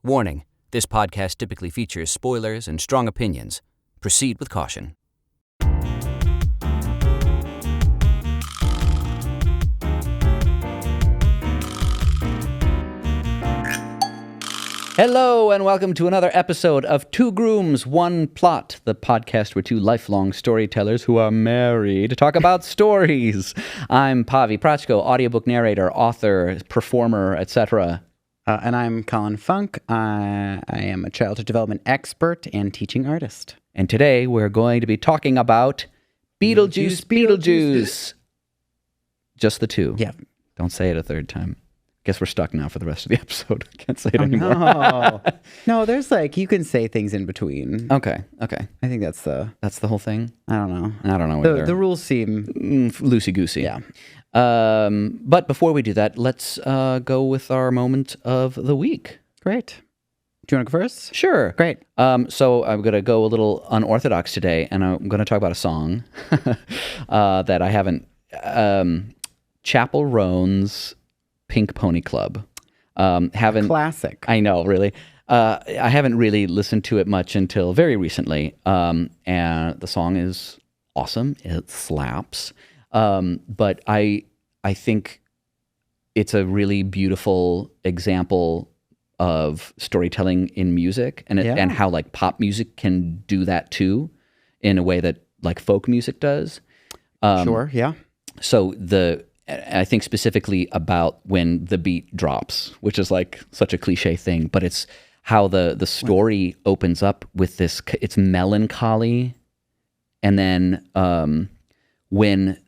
Warning, this podcast typically features spoilers and strong opinions. Proceed with caution. Hello, and welcome to another episode of Two Grooms, One Plot, the podcast where two lifelong storytellers who are married talk about stories. I'm Pavi Prachko, audiobook narrator, author, performer, etc. And I'm Colin Funk. I am a childhood development expert and teaching artist. And today we're going to be talking about Beetlejuice Beetlejuice. Just the two. Yeah. Don't say it a third time. Guess we're stuck now for the rest of the episode. I can't say it anymore. No, there's you can say things in between. Okay. I think that's the whole thing. I don't know. I don't know either. The rules seem loosey-goosey. Yeah. But before we do that, let's go with our moment of the week. Great. Do you want to go first? Sure. Great. So I'm going to go a little unorthodox today, and I'm going to talk about a song that I haven't... Chappell Roan's Pink Pony Club. Classic. I know, really. I haven't really listened to it much until very recently, and the song is awesome. It slaps. But I think it's a really beautiful example of storytelling in music, and how pop music can do that too, in a way that folk music does. Sure. Yeah. So I think specifically about when the beat drops, which is such a cliche thing, but it's how the story opens up with this, it's melancholy. And then when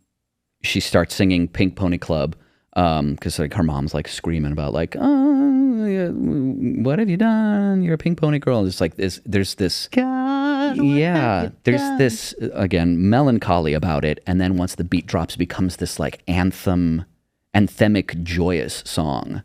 she starts singing Pink Pony Club, because her mom's screaming about oh, yeah, what have you done? You're a pink pony girl. It's there's this... there's this, again, melancholy about it, and then once the beat drops, it becomes this anthemic, joyous song,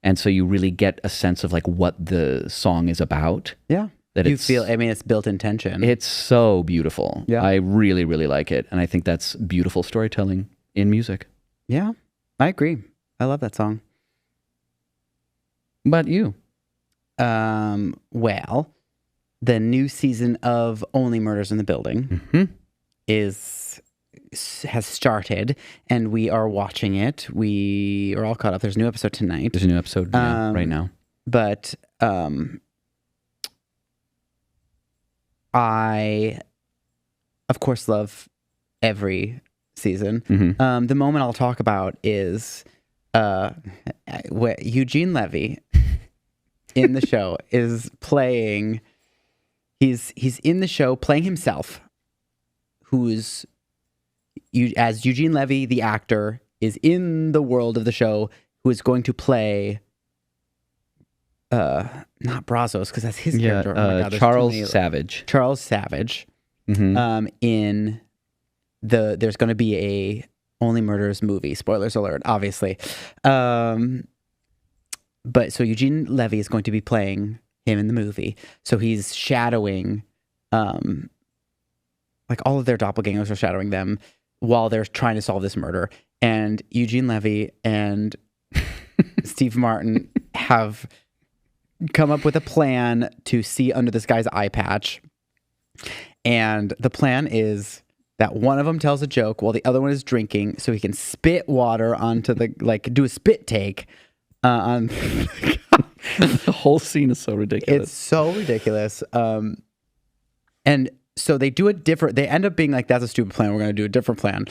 and so you really get a sense of what the song is about. Yeah, it's built-in tension. It's so beautiful. Yeah, I really, really like it, and I think that's beautiful storytelling in music. Yeah, I agree. I love that song. But you? Well, the new season of Only Murders in the Building has started, and we are watching it. We are all caught up. There's a new episode tonight. There's a new episode right now. But I, of course, love every season. The moment I'll talk about is where Eugene Levy in the show is playing... He's in the show playing himself, who's as Eugene Levy, the actor, is in the world of the show, who is going to play not Brazos, because that's his character. Oh my God, Charles Savage. Charles Savage. In there's going to be a Only Murders movie. Spoilers alert, obviously. But so Eugene Levy is going to be playing him in the movie. So he's shadowing, all of their doppelgangers are shadowing them while they're trying to solve this murder. And Eugene Levy and Steve Martin have come up with a plan to see under this guy's eye patch. And the plan is that one of them tells a joke while the other one is drinking, so he can spit water onto the, do a spit take on... The whole scene is so ridiculous. It's so ridiculous. And so they do they end up being that's a stupid plan. We're going to do a different plan.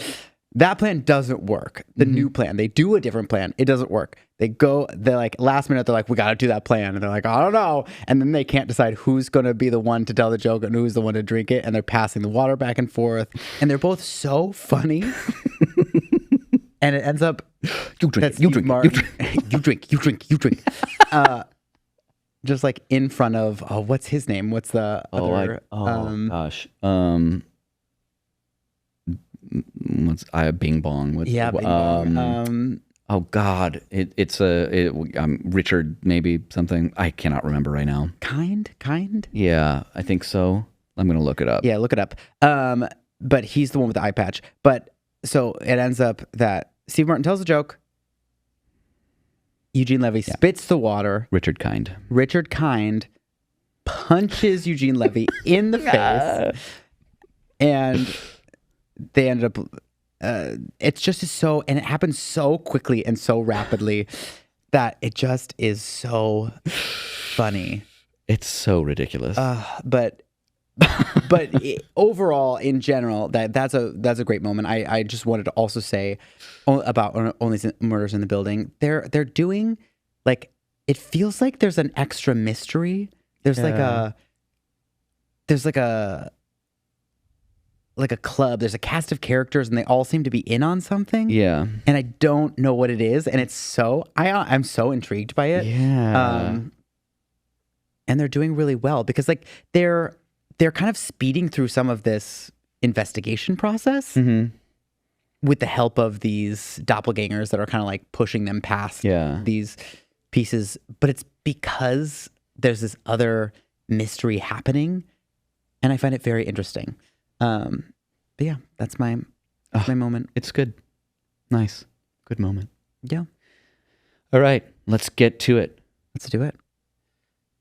That plan doesn't work. The new plan, they do a different plan. It doesn't work. They're last minute, they're we got to do that plan. And they're I don't know. And then they can't decide who's going to be the one to tell the joke and who's the one to drink it. And they're passing the water back and forth. And they're both so funny. And it ends up, you drink. You drink. Just in front of, what's his name? What's the other? Gosh. What's Bing Bong? Bing Bong. Oh God, it's Richard, maybe something. I cannot remember right now. Kind. Yeah, I think so. I'm gonna look it up. Yeah, look it up. But he's the one with the eye patch. But so it ends up that Steve Martin tells a joke. Eugene Levy spits the water. Richard Kind. Richard Kind punches Eugene Levy in the face. And they ended up... it's just so... And it happens so quickly and so rapidly that it just is so funny. It's so ridiculous. But overall, in general, that's a great moment. I just wanted to also say about Only Murders in the Building. They're doing like, it feels like there's an extra mystery. There's like a club. There's a cast of characters, and they all seem to be in on something. Yeah, and I don't know what it is, and it's so I'm so intrigued by it. Yeah, and they're doing really well because like they're kind of speeding through some of this investigation process with the help of these doppelgangers that are kind of like pushing them past these pieces. But it's because there's this other mystery happening, and I find it very interesting. But yeah, that's my moment. It's good. Nice. Good moment. Yeah. All right, let's get to it. Let's do it.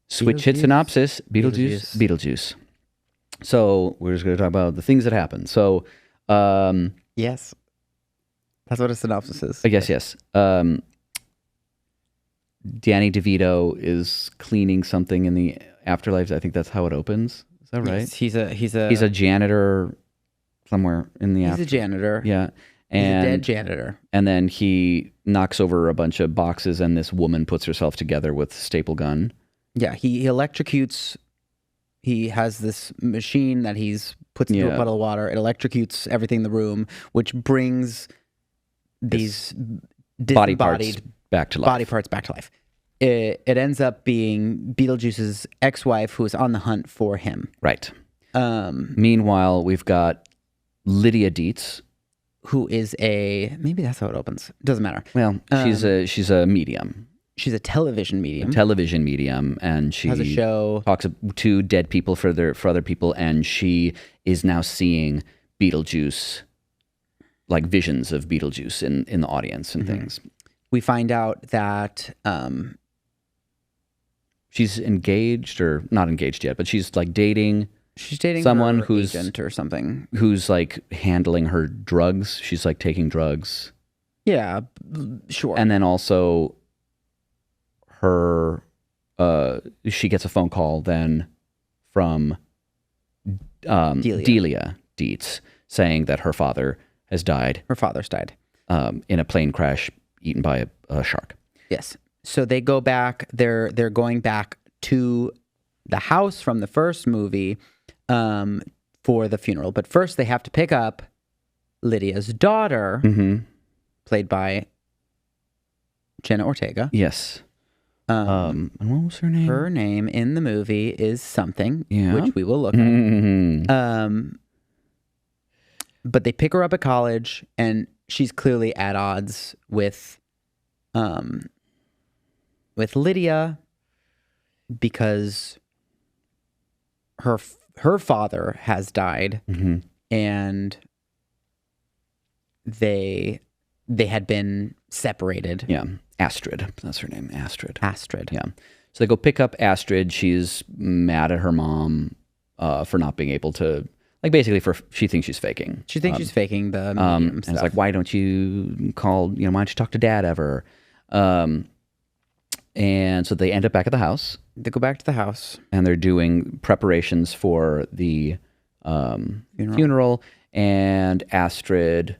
Switch hit synopsis. Beetlejuice. So we're just going to talk about the things that happen. So, yes, that's what a synopsis is. I guess yes. Danny DeVito is cleaning something in the afterlife. I think that's how it opens. Is that right? Yes, he's a janitor somewhere in the afterlife. He's a janitor. Yeah. And he's a dead janitor. And then he knocks over a bunch of boxes, and this woman puts herself together with a staple gun. Yeah, he electrocutes. He has this machine that he's puts into a puddle of water. It electrocutes everything in the room, which brings these body parts back to life. It ends up being Beetlejuice's ex-wife, who is on the hunt for him. Right. Meanwhile, we've got Lydia Deetz, who is maybe that's how it opens. Doesn't matter. Well, she's a medium. She's a television medium. And she has a show. Talks to dead people for other people, and she is now seeing Beetlejuice, like visions of Beetlejuice in the audience and things. We find out that she's engaged, or not engaged yet, but she's like dating. She's dating someone her who's agent or something, who's like handling her drugs. She's like taking drugs. Yeah, sure. And then also, she gets a phone call then from Delia Deetz saying that her father has died. Her father's died in a plane crash, eaten by a shark. Yes. So they go back. They're going back to the house from the first movie for the funeral. But first, they have to pick up Lydia's daughter, played by Jenna Ortega. Yes. And what was her name? Her name in the movie is something, which we will look at. But they pick her up at college, and she's clearly at odds with Lydia because her father has died, and they had been separated. Yeah. Astrid. That's her name. Astrid. Yeah. So they go pick up Astrid. She's mad at her mom for not being able to, like, basically she thinks she's faking. She thinks she's faking the medium stuff. And it's like, why don't you why don't you talk to dad ever? And so they end up back at the house. They go back to the house. And they're doing preparations for the funeral. And Astrid,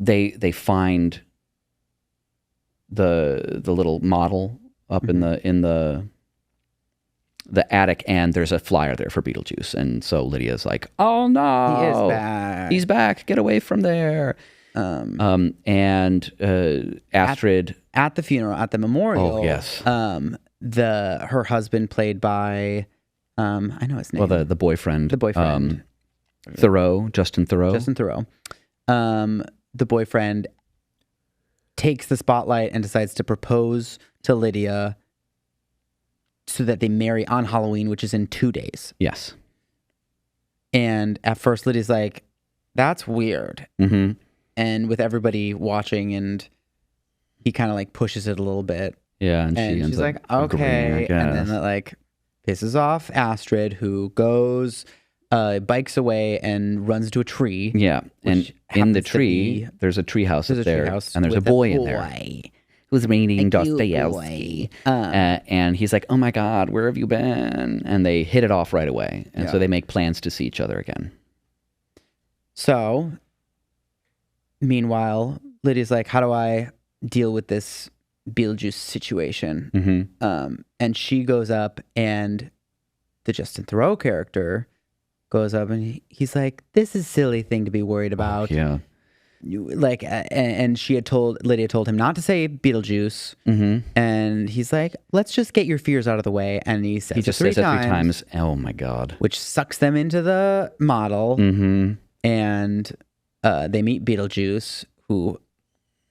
they find the little model up in the attic, and there's a flyer there for Beetlejuice, and so Lydia's like, "Oh no, he is back! He's back! Get away from there!" And Astrid at the funeral, at the memorial. Oh yes. Her husband, played by I know his name. Well, the boyfriend. Justin Theroux. The boyfriend takes the spotlight and decides to propose to Lydia so that they marry on Halloween, which is in 2 days. Yes. And at first, Lydia's like, that's weird. And with everybody watching, and he kind of like pushes it a little bit. Yeah, and she ends she's up like, agreeing, I okay. And then guess. that like pisses off Astrid, who goes, bikes away and runs into a tree. Yeah, and which in the happens to tree, be- there's a tree house There's up a there, treehouse and there's a with boy in there who's reading Dostoevsky. And he's like, oh my God, where have you been? And they hit it off right away. And so they make plans to see each other again. So, meanwhile, Lydia's like, how do I deal with this Beetlejuice situation? Mm-hmm. And she goes up, and the Justin Theroux character goes up, and he's like, this is a silly thing to be worried about. Yeah. Like, and Lydia told him not to say Beetlejuice. Mm-hmm. And he's like, let's just get your fears out of the way. And he says He just it says it 3 times. Oh my God. which sucks them into the model. Mm-hmm. And they meet Beetlejuice, who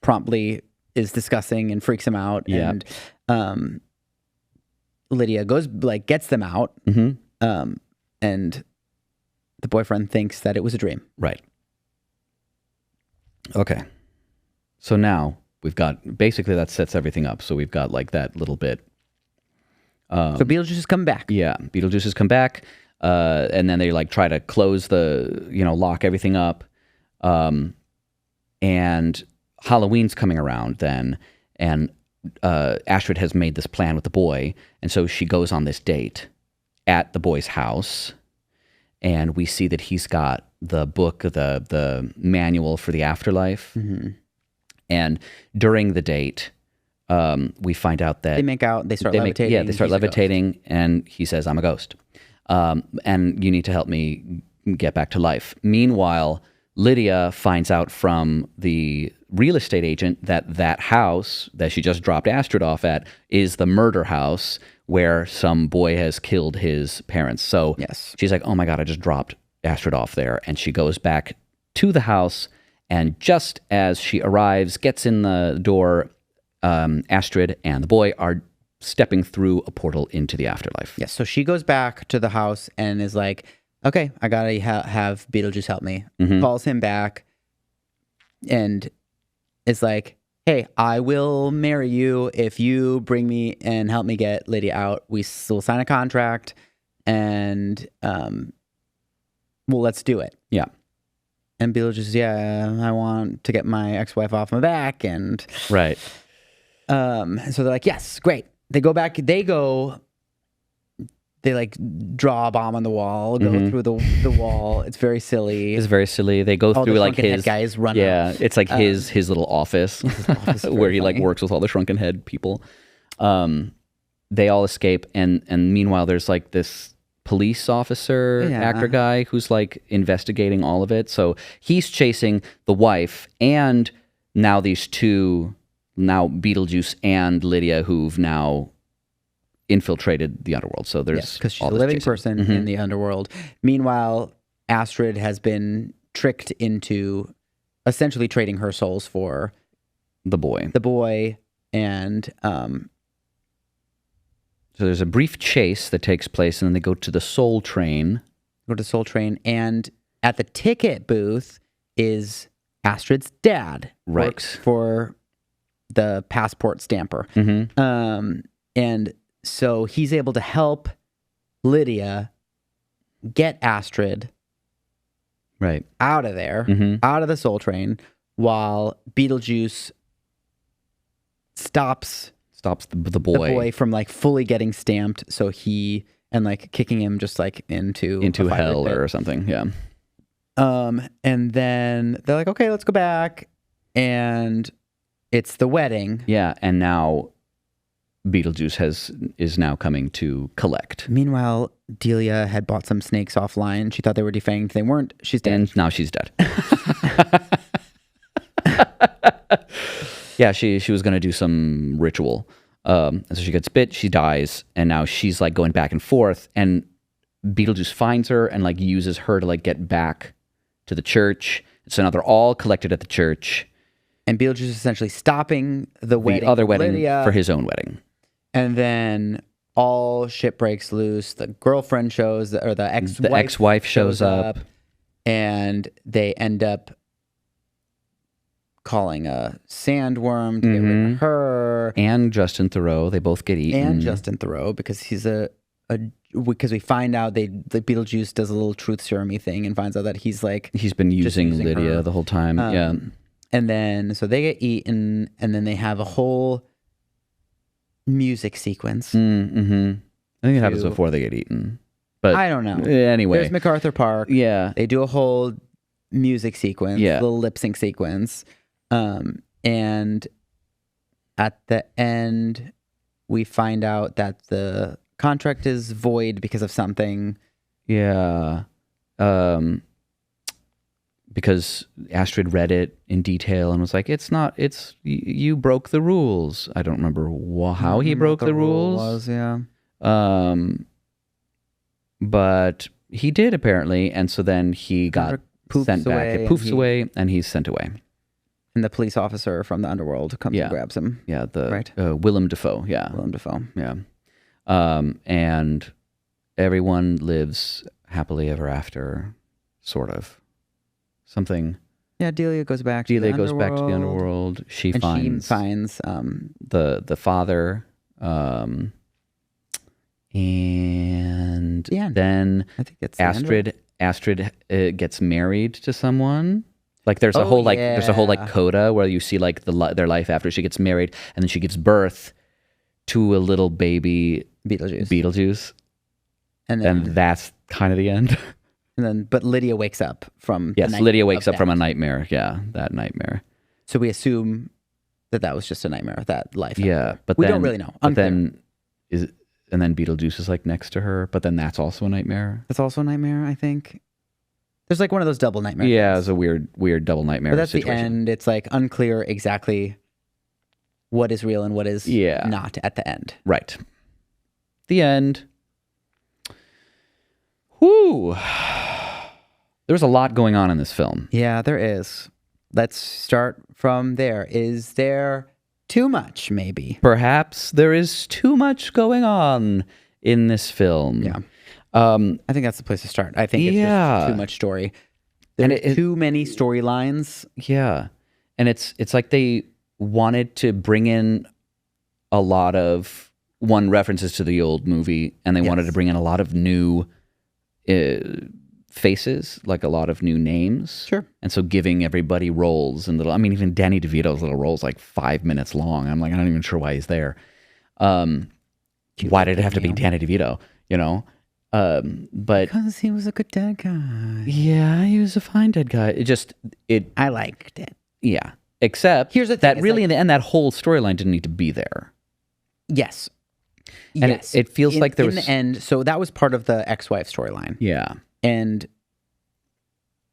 promptly is discussing and freaks him out. Yep. And Lydia goes, like, gets them out. Mm-hmm. And the boyfriend thinks that it was a dream. Right. Okay. So now we've got, basically that sets everything up. So we've got like that little bit. So Beetlejuice has come back. Yeah. Beetlejuice has come back. And then they like try to close lock everything up. And Halloween's coming around then. And Astrid has made this plan with the boy. And so she goes on this date at the boy's house. And we see that he's got the book, the manual for the afterlife. Mm-hmm. And during the date, we find out that They make out. They start levitating. they start He's a ghost. levitating, and he says, "I'm a ghost, and you need to help me get back to life." Meanwhile, Lydia finds out from the real estate agent that house that she just dropped Astrid off at is the murder house where some boy has killed his parents. So Yes. she's like, oh my God, I just dropped Astrid off there. And she goes back to the house, and just as she arrives, gets in the door, Astrid and the boy are stepping through a portal into the afterlife. Yes. So she goes back to the house and is like, okay, I got to have Beetlejuice help me. Mhm. Calls him back and is like, hey, I will marry you if you bring me and help me get Lydia out. We'll sign a contract and, well, let's do it. Yeah. And Beetlejuice, yeah, I want to get my ex-wife off my back. And Right. so they're like, yes, great. They go back, they like draw a bomb on the wall, go through the wall. It's very silly. It's very silly. They go All through the like shrunken head his guys run yeah, up. it's like his little office, office is where very he like funny. works with all the shrunken head people. They all escape, and meanwhile there's like this police officer Yeah. actor guy who's like investigating all of it. So he's chasing the wife and now these two, now Beetlejuice and Lydia, who've now infiltrated the underworld. So there's because she's all a this living chasing. person in the underworld. Meanwhile, Astrid has been tricked into essentially trading her souls for The boy. the boy. And So there's a brief chase that takes place, and then they go to the Soul Train. go to Soul Train. And at the ticket booth is Astrid's dad. Right. Works for the passport stamper. Mm-hmm. And so he's able to help Lydia get Astrid Right. out of there, Mhm. out of the Soul Train, while Beetlejuice stops Stops the the boy boy from like fully getting stamped. So he and like kicking him just like into a fiery hell pit. or something. Yeah. And then they're like, okay, let's go back, and it's the wedding. Yeah. And now Beetlejuice is now coming to collect. Meanwhile, Delia had bought some snakes offline. She thought they were defanged. They weren't. She's dead. And now she's dead. Yeah, she was going to do some ritual. And so she gets bit, she dies, and now she's like going back and forth, and Beetlejuice finds her and like uses her to like get back to the church. So now they're all collected at the church. And Beetlejuice is essentially stopping the wedding. The other wedding Lydia, for his own wedding. And then all shit breaks loose. The girlfriend shows, or the ex-wife shows up. and they end up calling a sandworm to get rid of her. And Justin Theroux, they both get eaten. And Justin Theroux, because he's because we find out the Beetlejuice does a little truth serum-y thing and finds out that he's been using Lydia her the whole time. And then so they get eaten, and then they have a whole music sequence. I think it happens before they get eaten. But I don't know. Anyway. There's MacArthur Park. Yeah. They do a whole music sequence, little lip sync sequence. And at the end, we find out that the contract is void because of something. Yeah. Because Astrid read it in detail and was like, you broke the rules. I don't remember how he broke the rules. But he did apparently. And so then he got sent back. It poofs away and he's sent away. And the police officer from the underworld comes and grabs him. Yeah, Willem Dafoe. Yeah, Willem Dafoe. Yeah, and everyone lives happily ever after, sort of. Something. Yeah, Delia goes back to the underworld. She finds the father, and then I think it's Astrid gets married to someone. Like there's a whole coda where you see like their life after she gets married, and then she gives birth to a little baby Beetlejuice, and that's kind of the end. And then, but Lydia wakes up from Lydia wakes up from a nightmare. Yeah, that nightmare. So we assume that was just a nightmare. That life. Yeah, but we don't really know. But then Beetlejuice is like next to her, but then that's also a nightmare. That's also a nightmare, I think. There's like one of those double nightmares. Yeah, it's a weird double nightmare. But that's situation. The end. It's like unclear exactly what is real and what is not at the end. Right. The end. Whoo! There's a lot going on in this film. Yeah, there is. Let's start from there. Is there too much, maybe? Perhaps there is too much going on in this film. Yeah. I think that's the place to start. I think it's just too much story. There are too many storylines. Yeah. And it's like they wanted to bring in a lot of references to the old movie, and they wanted to bring in a lot of new faces, like a lot of new names. Sure. And so giving everybody roles and even Danny DeVito's little role's like 5 minutes long. I'm like, I'm not even sure why he's there. Why did it have to be Danny DeVito? But because he was a good dead guy. Yeah, he was a fine dead guy. I liked it. Yeah. Except here's the thing, that really in the end, that whole storyline didn't need to be there. Yes. And it feels like there was... In the end, so that was part of the ex-wife storyline. Yeah. And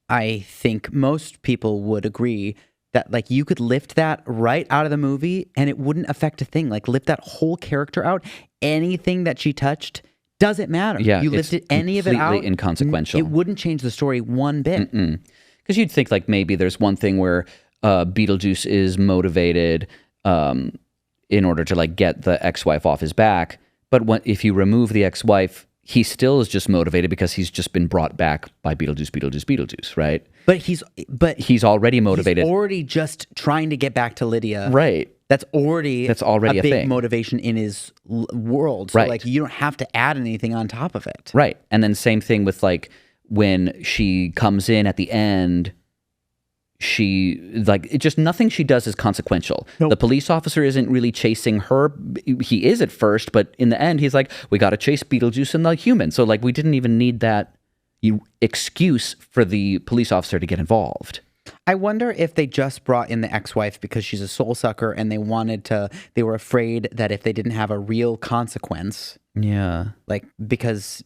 I think most people would agree that like you could lift that right out of the movie and it wouldn't affect a thing. Like lift that whole character out. Anything that she touched doesn't matter. Yeah, you lifted any of it out. Completely inconsequential. It wouldn't change the story one bit. Because you'd think like maybe there's one thing where Beetlejuice is motivated in order to like get the ex-wife off his back. But if you remove the ex-wife, he still is just motivated because he's just been brought back by Beetlejuice, right? But he's already motivated. He's already just trying to get back to Lydia. Right. That's already a big thing. motivation in his world. So like you don't have to add anything on top of it. Right. And then same thing with like when she comes in at the end, nothing she does is consequential. Nope. The police officer isn't really chasing her. He is at first, but in the end, he's like, we got to chase Beetlejuice and the human. So like we didn't even need that excuse for the police officer to get involved. I wonder if they just brought in the ex-wife because she's a soul sucker and they were afraid that if they didn't have a real consequence. Yeah. Like because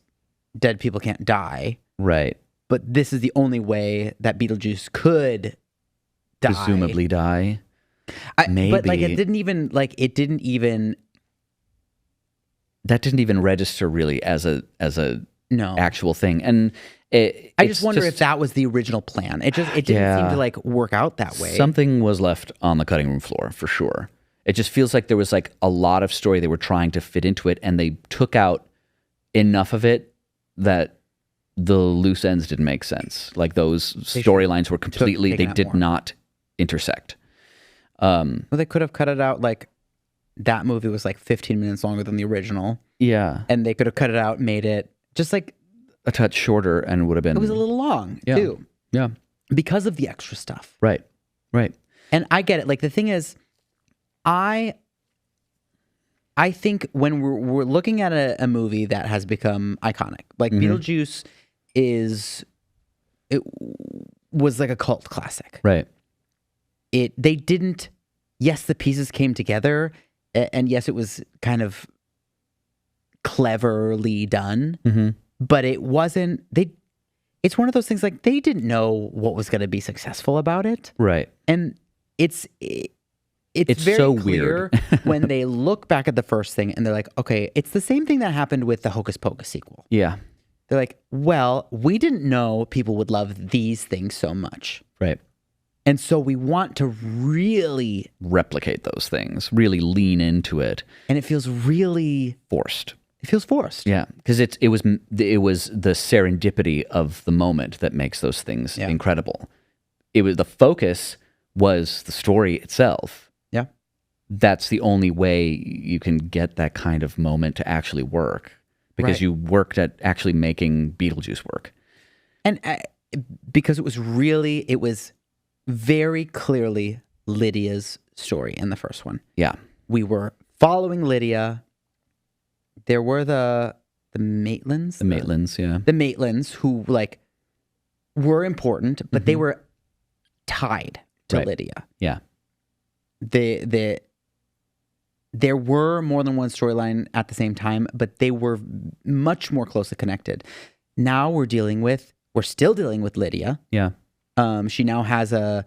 dead people can't die. Right. But this is the only way that Beetlejuice could die. Presumably die. Maybe. But like that didn't even register really as a actual thing. And I just wonder if that was the original plan. It didn't seem to like work out that way. Something was left on the cutting room floor for sure. It just feels like there was like a lot of story they were trying to fit into it, and they took out enough of it that the loose ends didn't make sense. Like those storylines were completely, they did not intersect. Well, they could have cut it out. Like that movie was like 15 minutes longer than the original, Yeah. and they could have cut it out, made it just like A touch shorter and would have been... it was a little long Yeah. too, Yeah. because of the extra stuff. Right. Right. And I get it. Like the thing is, I think when we're looking at a movie that has become iconic, like Beetlejuice was like a cult classic. Right. They didn't. Yes, the pieces came together, and yes, it was kind of cleverly done, but it wasn't. It's one of those things like they didn't know what was going to be successful about it, Right. and it's very so clear weird. when they look back at the first thing and they're like, okay, it's the same thing that happened with the Hocus Pocus sequel. Yeah. They're like, well, we didn't know people would love these things so much. Right. And so we want to really, Replicate those things. Really lean into it. and it feels Forced. forced. Yeah, because it was the serendipity of the moment that makes those things Yeah. incredible. It was the focus was the story itself. Yeah. That's the only way you can get that kind of moment to actually work, because Right. you worked at actually making Beetlejuice work. And because it was very clearly Lydia's story in the first one. Yeah, We were following Lydia. There were the Maitlands. the Maitlands. Yeah, The Maitlands who like were important, but they were tied to Right. Lydia. yeah, There were more than one storyline at the same time, but they were much more closely connected. Now we're still dealing with Lydia. yeah, She now has a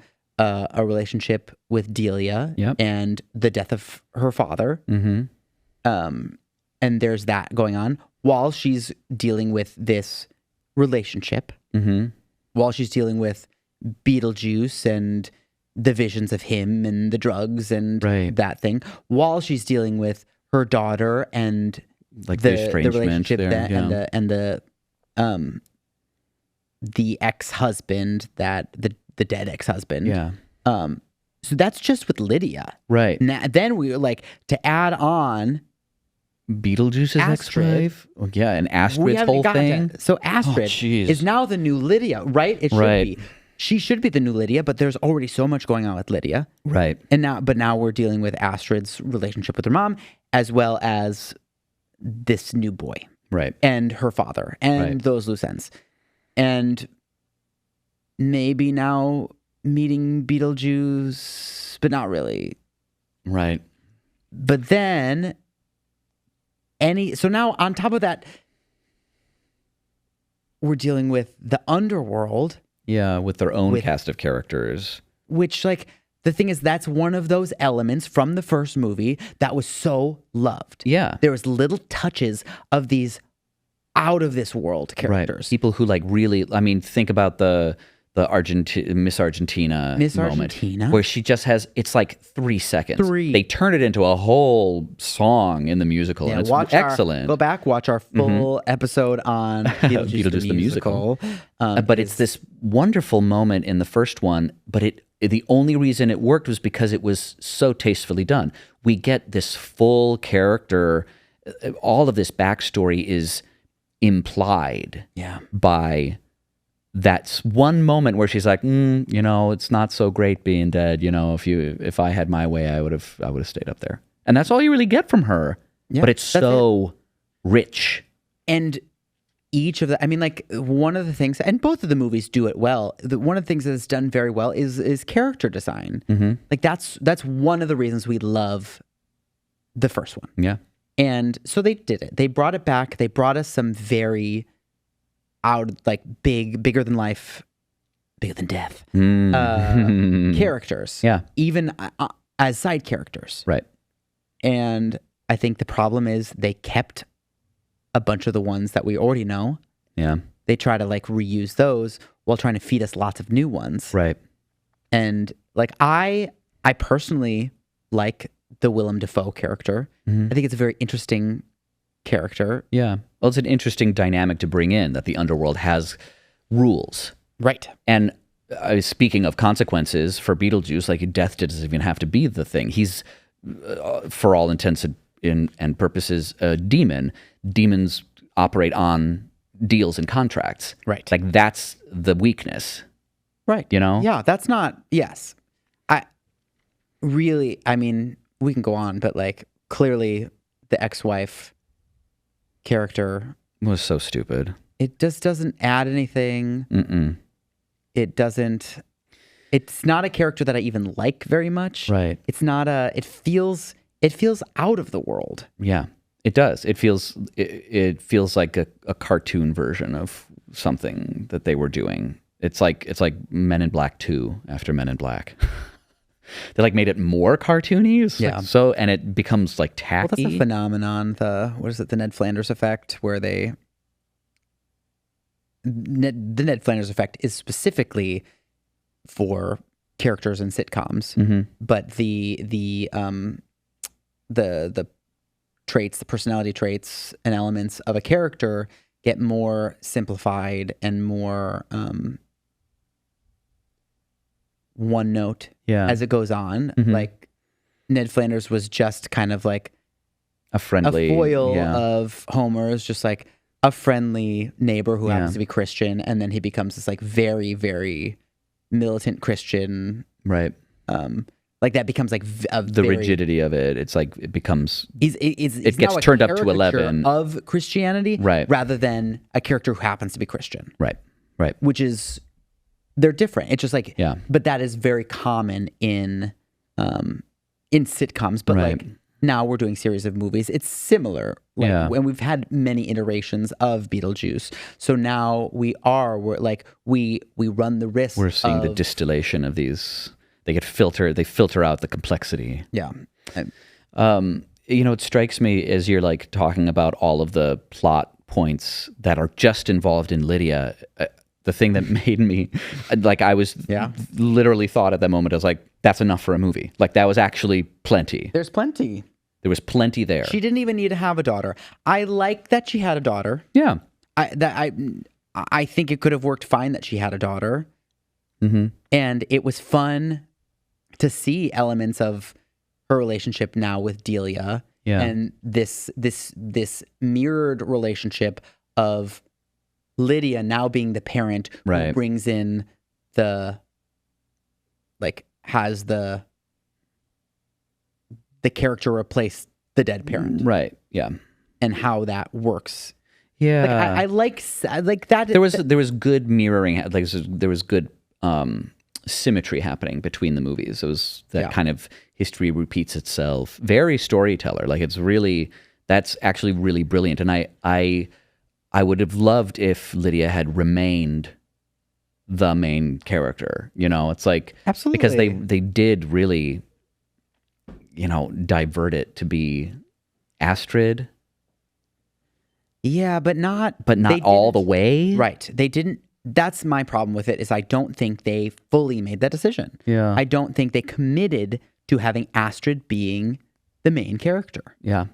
relationship with Delia Yep. and the death of her father. And there's that going on while she's dealing with this relationship, while she's dealing with Beetlejuice and the visions of him and the drugs and Right. that thing, while she's dealing with her daughter and like the estrangement relationship there. that, Yeah. and the ex-husband that the dead ex-husband. Yeah, So that's just with Lydia. right. Then we were like to add on Beetlejuice's Astrid. ex-wife. Oh, yeah, and we Astrid's haven't whole gotten thing. to- so Astrid jeez. is now the new Lydia, right? It should Right. be. She should be the new Lydia, but there's already so much going on with Lydia. Right. And now we're dealing with Astrid's relationship with her mom, as well as this new boy Right. and her father and Right. those loose ends. And maybe now meeting Beetlejuice, but not really. Right. But then so now on top of that, we're dealing with the underworld, Yeah, with their own With- cast of characters. which like the thing is that's one of those elements from the first movie that was so loved. Yeah. There was little touches of these out of this world characters. Right. People who like really, I mean, think about the Miss Argentina Miss moment, Argentina? where she just has, it's like 3 seconds. 3. They turn it into a whole song in the musical, and it's excellent. Go back, watch our full episode on Beetlejuice the musical. But it's this wonderful moment in the first one, but the only reason it worked was because it was so tastefully done. We get this full character, all of this backstory is implied by that's one moment where she's like, it's not so great being dead. If I had my way, I would have stayed up there. And that's all you really get from her. Yeah, but it's so rich. And each of one of the things, and both of the movies do it well. One of the things that is done very well is character design. Like that's one of the reasons we love the first one. Yeah. And so they did it. They brought it back. They brought us some very bigger than life, bigger than death characters. Yeah. Even as side characters. Right. And I think the problem is they kept a bunch of the ones that we already know. Yeah. They try to reuse those while trying to feed us lots of new ones. Right. And I personally like the Willem Dafoe character. I think it's a very interesting character. Yeah. Well, it's an interesting dynamic to bring in, that the underworld has rules. Right. And speaking of consequences for Beetlejuice, like death doesn't even have to be the thing. He's, for all intents and purposes, a demon. Demons operate on deals and contracts. Right. Like that's the weakness. Right. You know? Yeah, that's not, yes. I mean, we can go on, but like clearly the ex-wife character Was so stupid. it just doesn't add anything. Mm-mm. It's not a character that I even like very much. Right. It's not it feels out of the world. Yeah, it does. It feels like a cartoon version of something that they were doing. It's like Men in Black 2 after Men in Black. They like made it more cartoony. Yeah. Like, so, and it becomes like tacky. Well, that's a phenomenon. The Ned Flanders effect, where the Ned Flanders effect is specifically for characters in sitcoms, Mm-hmm. but the traits, the personality traits and elements of a character get more simplified and more one note as it goes on. Mm-hmm. Like Ned Flanders was just kind of like a friendly foil of Homer's, just like a friendly neighbor who happens to be Christian, and then he becomes this like very, very militant Christian. Right. Like that becomes like the rigidity of it. It's like it becomes. It gets turned up to 11 of Christianity, right? Rather than a character who happens to be Christian, right? Right. Which is they're different. It's just like but that is very common in sitcoms. But like now we're doing series of movies. It's similar. Like, and we've had many iterations of Beetlejuice. So now we're run the risk. We're seeing the distillation of these. They filter out the complexity. Yeah. It strikes me as you're like talking about all of the plot points that are just involved in Lydia. The thing that made me like, I was literally thought at that moment, I was like, that's enough for a movie. Like that was actually plenty. There's plenty. There was plenty there. She didn't even need to have a daughter. I like that she had a daughter. Yeah. I think it could have worked fine that she had a daughter. Mm-hmm. And it was fun to see elements of her relationship now with Delia, and this mirrored relationship of Lydia now being the parent who brings in has the character replace the dead parent, right? Yeah, and how that works. Yeah, like I like that. There was good mirroring. Like there was good symmetry happening between the movies. It was that kind of history repeats itself. Very storyteller. Like that's actually really brilliant. And I would have loved if Lydia had remained the main character. It's like absolutely, because they did really, divert it to be Astrid. Yeah, but not all the way. Right. They didn't. That's my problem with it, is I don't think they fully made that decision. Yeah. I don't think they committed to having Astrid being the main character. Yeah.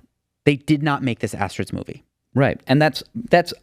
They did not make this Astrid's movie. Right. And that's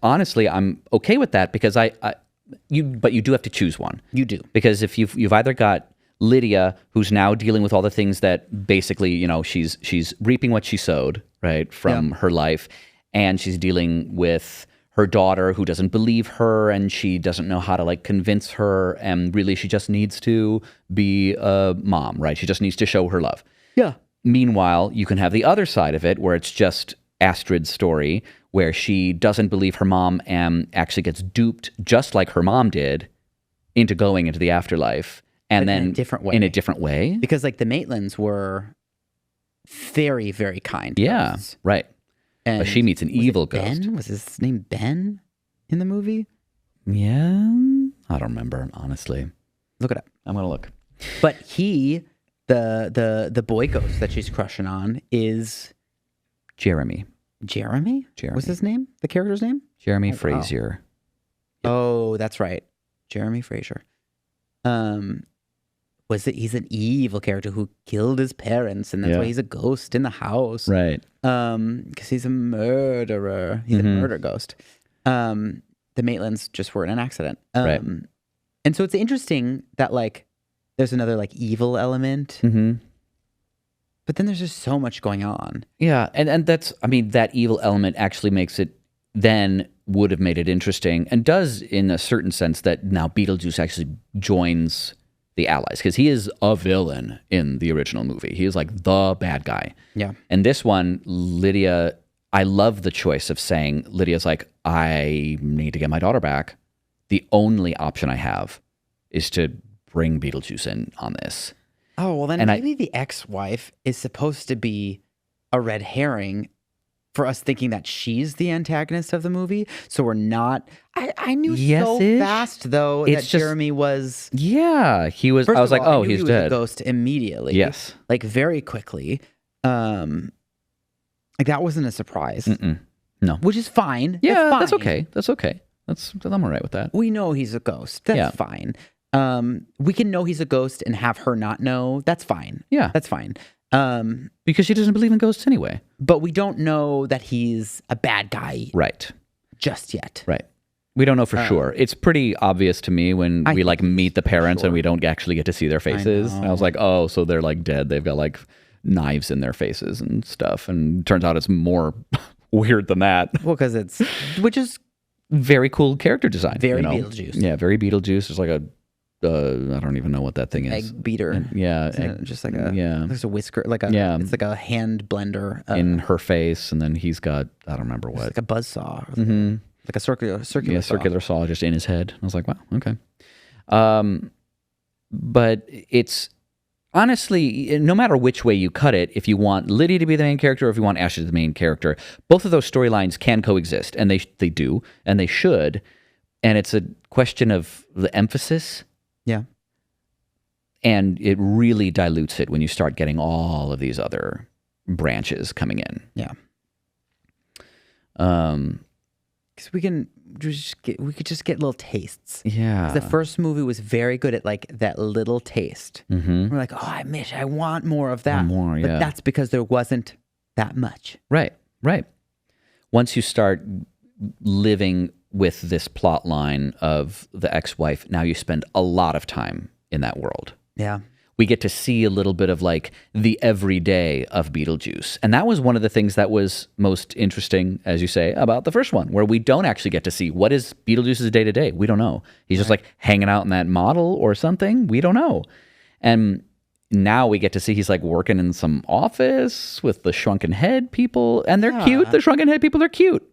honestly, I'm okay with that, because but you do have to choose one. You do. Because if you've either got Lydia, who's now dealing with all the things that basically, she's reaping what she sowed, right, from her life, and she's dealing with her daughter who doesn't believe her, and she doesn't know how to like convince her, and really she just needs to be a mom, right? She just needs to show her love. Yeah. Meanwhile, you can have the other side of it, where it's just Astrid's story, where she doesn't believe her mom and actually gets duped, just like her mom did, into going into the afterlife, and then in a different way. Because like the Maitlands were very, very kind. Yeah, ghosts. right. And but she meets an evil ghost. Ben? Was his name Ben in the movie? Yeah, I don't remember, honestly. Look it up. I'm gonna look. But the boy ghost that she's crushing on is Jeremy. Jeremy? What's his name? The character's name? Jeremy Fraser. Wow. Oh, that's right. Jeremy Fraser. He's an evil character who killed his parents, and that's why he's a ghost in the house. Right. Because he's a murderer. He's a murder ghost. The Maitlands just were in an accident. Right. And And so it's interesting that like there's another like evil element, but then there's just so much going on. Yeah, and that's, I mean, that evil element actually makes it, then would have made it interesting, and does in a certain sense that now Beetlejuice actually joins the Allies, because he is a villain in the original movie. He is like the bad guy. Yeah. And this one, Lydia, I love the choice of saying, Lydia's like, I need to get my daughter back. The only option I have is to bring Beetlejuice in on this. Oh, well then And maybe the ex-wife is supposed to be a red herring for us thinking that she's the antagonist of the movie. So we're not... I knew so Yes-ish. fast, though, It's that just- Jeremy was... Yeah, he was, First I was of like, all, I oh, knew he's he was dead. a ghost immediately. Yes. Like, very quickly. Like, that wasn't a surprise. No. Which is fine. Yeah, fine. that's okay. That's okay. I'm all right with that. We know he's a ghost. That's Yeah. fine. We can know he's a ghost and have her not know. That's fine. Yeah. That's fine. Because she doesn't believe in ghosts anyway. But we don't know that he's a bad guy Right. just yet. Right. We don't know for sure. It's pretty obvious to me when I we like think meet the parents and sure. we don't actually get to see their faces. And I was like, oh, so they're like dead. They've got like knives in their faces and stuff. And turns out it's more weird than that. Well, because which is Very cool character design. very you know? Beetlejuice. Yeah, very Beetlejuice. There's like a, I don't even know what that thing is. Egg beater. And- yeah. Isn't it just like a, yeah. there's a whisker, like a, Yeah. it's like a hand blender. In her face. And then he's got, I don't remember It's what. like a buzz saw. Mm-hmm. Like a circular Yeah, saw. circular saw just in his head. I was like, wow, okay. But it's honestly, no matter which way you cut it, if you want Lydia to be the main character or if you want Astrid to be the main character, both of those storylines can coexist, and they do, and they should. And it's a question of the emphasis, Yeah. and it really dilutes it when you start getting all of these other branches coming in. Yeah. Um, Because we could just get little tastes. yeah. The first movie was very good at like that little taste. Mm-hmm. We're like, oh, I want more of that. More, But yeah. that's because there wasn't that much. Right, right. Once you start living with this plot line of the ex-wife, now you spend a lot of time in that world. Yeah. We get to see a little bit of like the everyday of Beetlejuice. And that was one of the things that was most interesting, as you say, about the first one, where we don't actually get to see what is Beetlejuice's day-to-day. We don't know. He's just like hanging out in that model or something. We don't know. And now we get to see he's like working in some office with the shrunken head people, and they're cute. The shrunken head people are cute.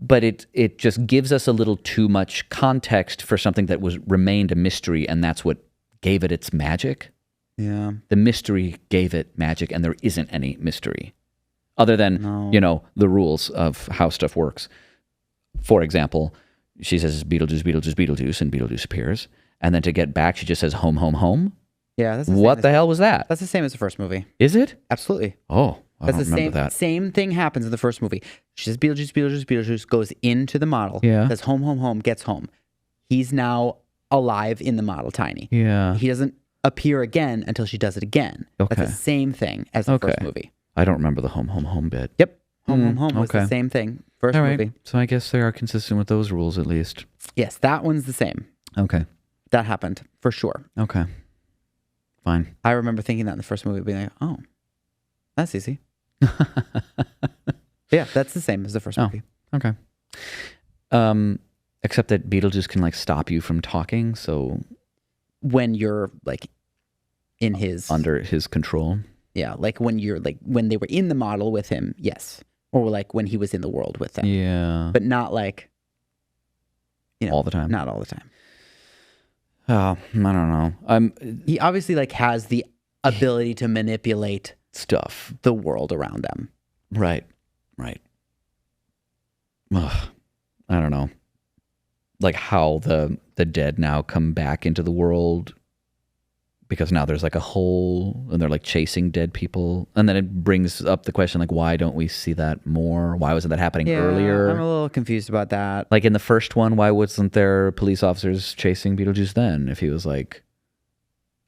But it just gives us a little too much context for something that remained a mystery, and that's what gave it its magic. Yeah. The mystery gave it magic, and there isn't any mystery other than, No. the rules of how stuff works. For example, she says Beetlejuice, Beetlejuice, Beetlejuice, and Beetlejuice appears. And then to get back, she just says home, home, home. Yeah. That's What the hell was that? That's the same as the first movie. Is it? Absolutely. Oh, I That's don't the remember that. same thing happens in the first movie. She says Beetlejuice, Beetlejuice, Beetlejuice, goes into the model. Yeah. Says home, home, home, gets home. He's now alive in the model, Tiny. Yeah. He doesn't appear again until she does it again. Okay. That's the same thing as the first movie. I don't remember the home, home, home bit. Yep. Home, home, home was okay. the same thing. First All right. movie. So I guess they are consistent with those rules at least. Yes, that one's the same. Okay. That happened for sure. Okay. Fine. I remember thinking that in the first movie, being like, oh, that's easy. Yeah, that's the same as the first movie. Okay. Except that Beetlejuice can like stop you from talking, so When you're like in his under his control. yeah, like when you're like when they were in the model with him, yes, or like when he was in the world with them, Yeah. but not like all the time. not all the time. Oh, I don't know. He obviously like has the ability to manipulate Stuff. the world around them. Right. Right. Ugh. I don't know. Like how the dead now come back into the world because now there's like a hole and they're like chasing dead people. And then it brings up the question, like, why don't we see that more? Why wasn't that happening earlier? I'm a little confused about that. Like in the first one, why wasn't there police officers chasing Beetlejuice then? If he was like,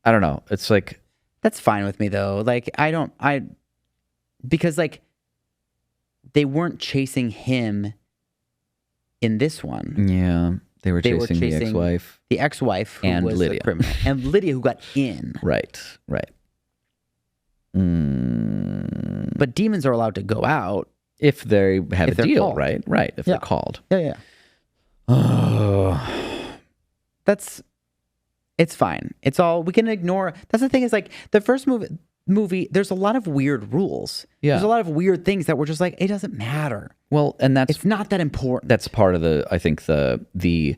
I don't know. It's like, That's fine with me though. Like because like they weren't chasing him in this one. yeah, They were chasing the ex-wife. The ex-wife who And was Lydia. a criminal. And Lydia who got in. Right. But demons are allowed to go out. If they have If a they're deal, called. right? Right, if they're called. Yeah. It's fine. It's all, we can ignore. That's the thing is like, the first movie, there's a lot of weird rules. Yeah. There's a lot of weird things that we're just like, it doesn't matter. Well, and It's not that important. that's part of I think the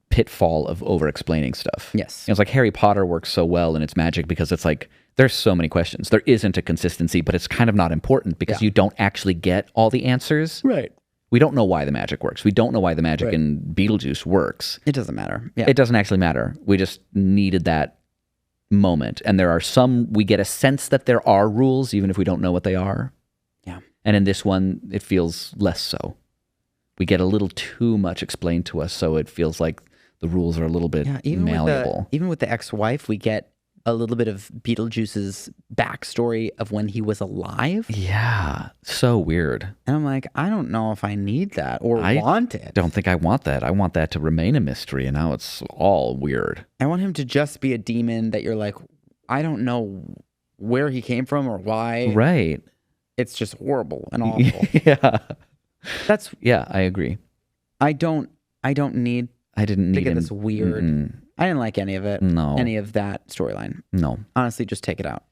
pitfall of over-explaining stuff. Yes. It's like Harry Potter works so well in its magic because it's like, there's so many questions. There isn't a consistency, but it's kind of not important because you don't actually get all the answers. Right. We don't know why the magic works. We don't know why the magic in Beetlejuice works. It doesn't matter. Yeah. It doesn't actually matter. We just needed that moment. And there are some, we get a sense that there are rules, even if we don't know what they are. Yeah. And in this one, it feels less so. We get a little too much explained to us, so it feels like the rules are a little bit malleable. Even with the ex-wife, we get a little bit of Beetlejuice's backstory of when he was alive. Yeah, so weird. And I'm like, I don't know if I need that or want it. Don't think I want that. I want that to remain a mystery, and now it's all weird. I want him to just be a demon that you're like, I don't know where he came from or why. Right. It's just horrible and awful. Yeah. Yeah, I agree. I didn't need this weird. I didn't like any of it. No. Any of that storyline. No. Honestly, just take it out.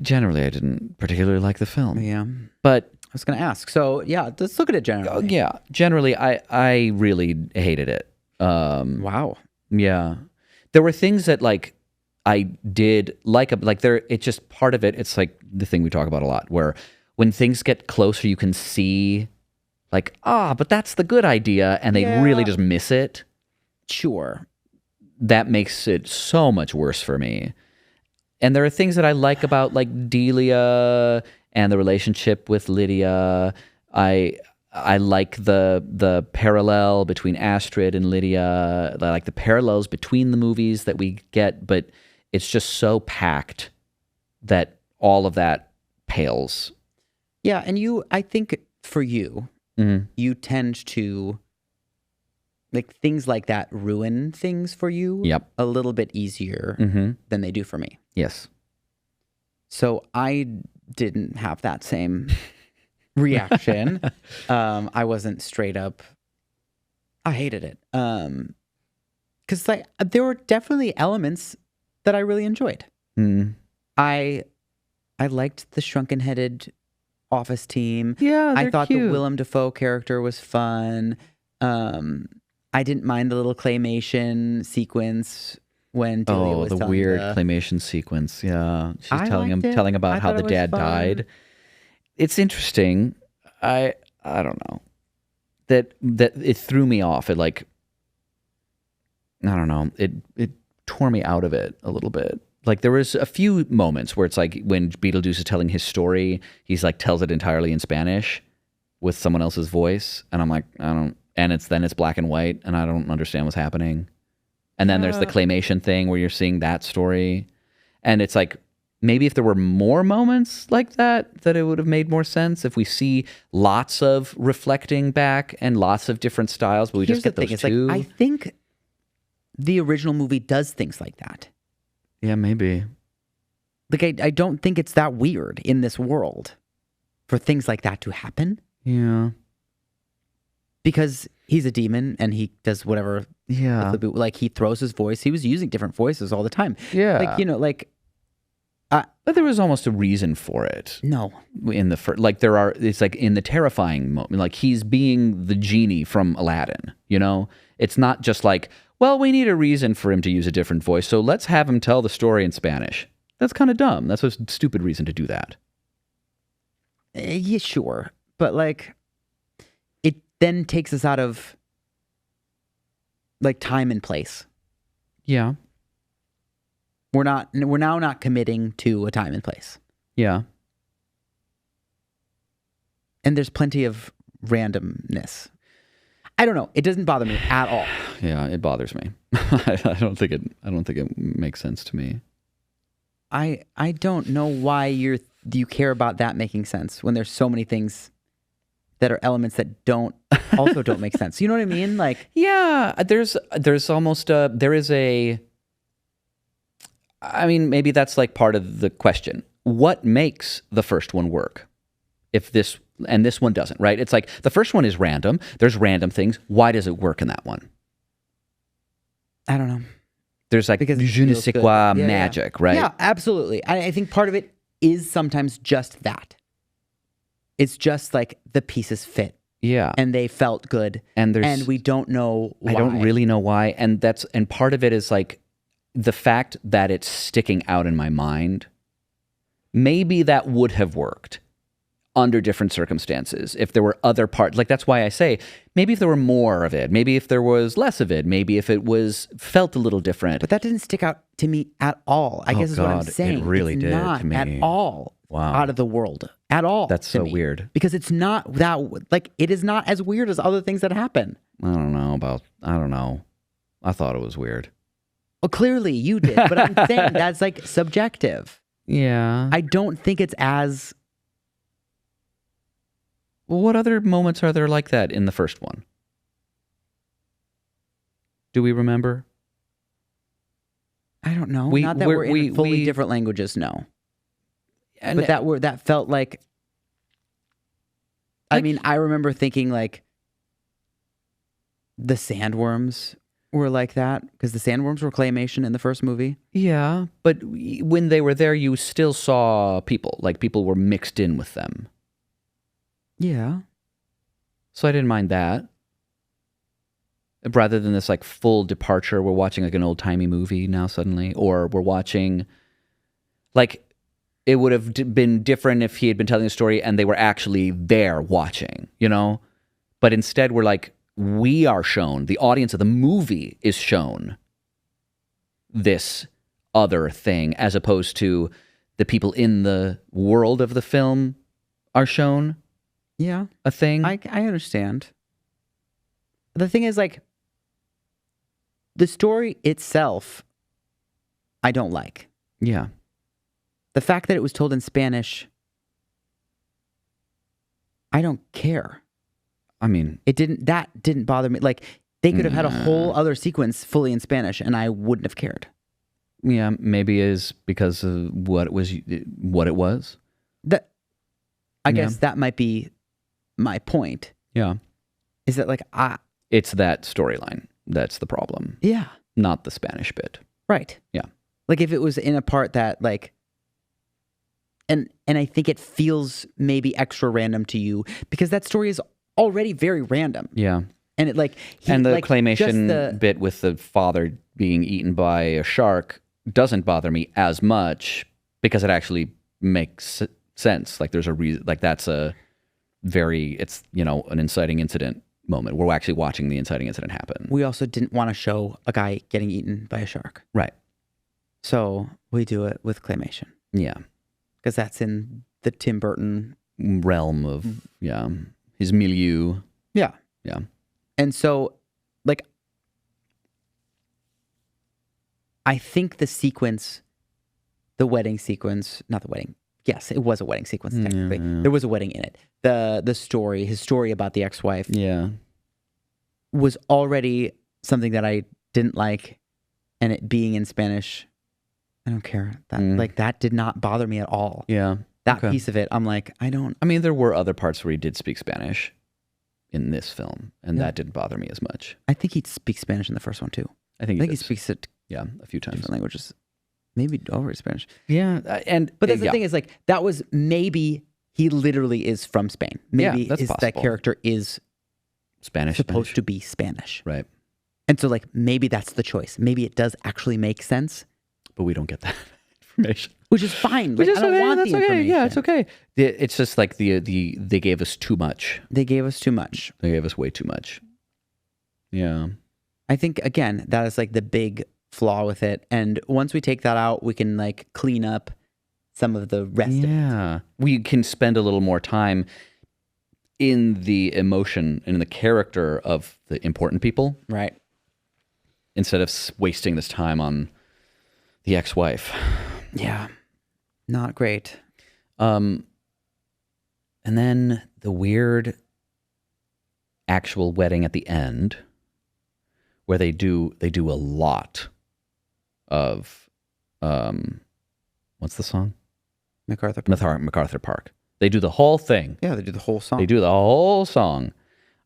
Generally, I didn't particularly like the film. Yeah. But I was going to ask. So, yeah, let's look at it generally. yeah, generally, I really hated it. Wow. Yeah. There were things that, like, I did like it's just part of it. It's like the thing we talk about a lot, where when things get closer, you can see, like, but that's the good idea, and they really just miss it. Sure. That makes it so much worse for me. And there are things that I like about, like, Delia and the relationship with Lydia. I like the parallel between Astrid and Lydia. I like the parallels between the movies that we get, but it's just so packed that all of that pales. Yeah, and I think for you, you tend to, like, things like that ruin things for you a little bit easier than they do for me. Yes. So I didn't have that same reaction. I wasn't straight up, I hated it. Because like there were definitely elements that I really enjoyed. I liked the shrunken-headed office team. Yeah, I thought cute. the Willem Dafoe character was fun. I didn't mind the little claymation sequence when Delia was the telling weird claymation sequence. Yeah, she's telling about how the dad died. It's interesting. I don't know that it threw me off. It, like, I don't know. It tore me out of it a little bit. Like, there was a few moments where it's like when Beetlejuice is telling his story, he's like tells it entirely in Spanish with someone else's voice, and I'm like, I don't. And it's black and white, and I don't understand what's happening. And then there's the claymation thing where you're seeing that story, and it's like maybe if there were more moments like that it would have made more sense. If we see lots of reflecting back and lots of different styles, but we just get those two. Like, I think the original movie does things like that. Yeah, maybe. Like, I don't think it's that weird in this world for things like that to happen. Yeah. Because he's a demon and he does whatever. Yeah. Like, he throws his voice. He was using different voices all the time. Yeah. Like, you know, like. But there was almost a reason for it. No. In the first, like, it's like in the terrifying moment, like he's being the genie from Aladdin, you know? It's not just like, well, we need a reason for him to use a different voice, so let's have him tell the story in Spanish. That's kind of dumb. That's a stupid reason to do that. Yeah, sure. But, like, it then takes us out of, like, time and place. Yeah. We're now not committing to a time and place. Yeah. And there's plenty of randomness. I don't know. It doesn't bother me at all. Yeah, it bothers me. I don't think it makes sense to me. I don't know why you care about that making sense when there's so many things that are elements that don't make sense. You know what I mean? Like, Yeah, there's almost there is a. I mean, maybe that's like part of the question. What makes the first one work? If this one doesn't, right? It's like the first one is random. There's random things. Why does it work in that one? I don't know. There's like Because it je ne feels sais good. quoi Yeah, magic, right? Yeah, absolutely. I think part of it is sometimes just that. It's just like the pieces fit Yeah. and they felt good, And we don't know why. I don't really know why, and part of it is like the fact that it's sticking out in my mind. Maybe that would have worked under different circumstances if there were other parts. Like that's why I say maybe if there were more of it, maybe if there was less of it, maybe if it was felt a little different. But that didn't stick out to me at all. I guess is what I'm God, it saying. really it's did not to me. at all out of the world at all. That's to so me. weird. Because it's not that like it is not as weird as other things that happen. I don't know. I thought it was weird. Well, clearly you did, but I'm saying that's like subjective. Yeah. I don't think it's as. Well, what other moments are there like that in the first one? Do we remember? I don't know. We- Not that we're- we're in we- fully we- different languages, no. And But that felt like. I mean, I remember thinking like. The sandworms were like that because the sandworms were claymation in the first movie. yeah, but when they were there, you still saw people. Like people were mixed in with them. Yeah. So I didn't mind that. Rather than this like full departure, we're watching like an old timey movie now suddenly, or we're watching like it would have been different if he had been telling a story and they were actually there watching, you know? But instead we're like, we are shown, the audience of the movie is shown this other thing as opposed to the people in the world of the film are shown Yeah. a thing. I understand. The thing is, like, the story itself, I don't like. Yeah. The fact that it was told in Spanish, I don't care. I mean, That didn't bother me. Like, they could have had a whole other sequence fully in Spanish and I wouldn't have cared. yeah, maybe it is because of what it was. I guess that might be my point. Yeah. Is that like, It's that storyline that's the problem, yeah, not the Spanish bit. right. Yeah. Like if it was in a part that like, and I think it feels maybe extra random to you because that story is already very random. Yeah. And it like, And the like, claymation just bit with the father being eaten by a shark doesn't bother me as much because it actually makes sense. Like there's a reason, like that's it's, an inciting incident moment. We're actually watching the inciting incident happen. we also didn't want to show a guy getting eaten by a shark. Right. So we do it with claymation Yeah. because that's in the Tim Burton. Realm of, his milieu. Yeah. Yeah. And so like, I think the sequence, the wedding sequence, not the wedding. Yes, it was a wedding sequence technically. Yeah. There was a wedding in it. His story about the ex-wife Yeah. was already something that I didn't like, and it being in Spanish, I don't care. That did not bother me at all. Yeah. That Okay. piece of it, I'm like, I don't. I mean, there were other parts where he did speak Spanish in this film, and Yeah. that didn't bother me as much. I think he speaks Spanish in the first one too. I think he does. speaks it a few times. different languages, maybe over Spanish. Yeah, But that's the thing is like that was maybe he literally is from Spain. Maybe that's that possible. character is Spanish supposed to be Spanish, right? and so like maybe that's the choice. Maybe it does actually make sense, But we don't get that information. which is fine. Like, I don't want that's the okay. information. Yeah, it's okay. It's just like they gave us too much. They gave us too much. They gave us way too much. Yeah. I think again that is like the big flaw with it. And once we take that out, we can like clean up some of the rest of it. Yeah. We can spend a little more time in the emotion and in the character of the important people, Right. instead of wasting this time on the ex-wife. Yeah. Not great. And then the weird actual wedding at the end, where they do a lot of what's the song? MacArthur Park. MacArthur Park. They do the whole thing. Yeah, they do the whole song. They do the whole song.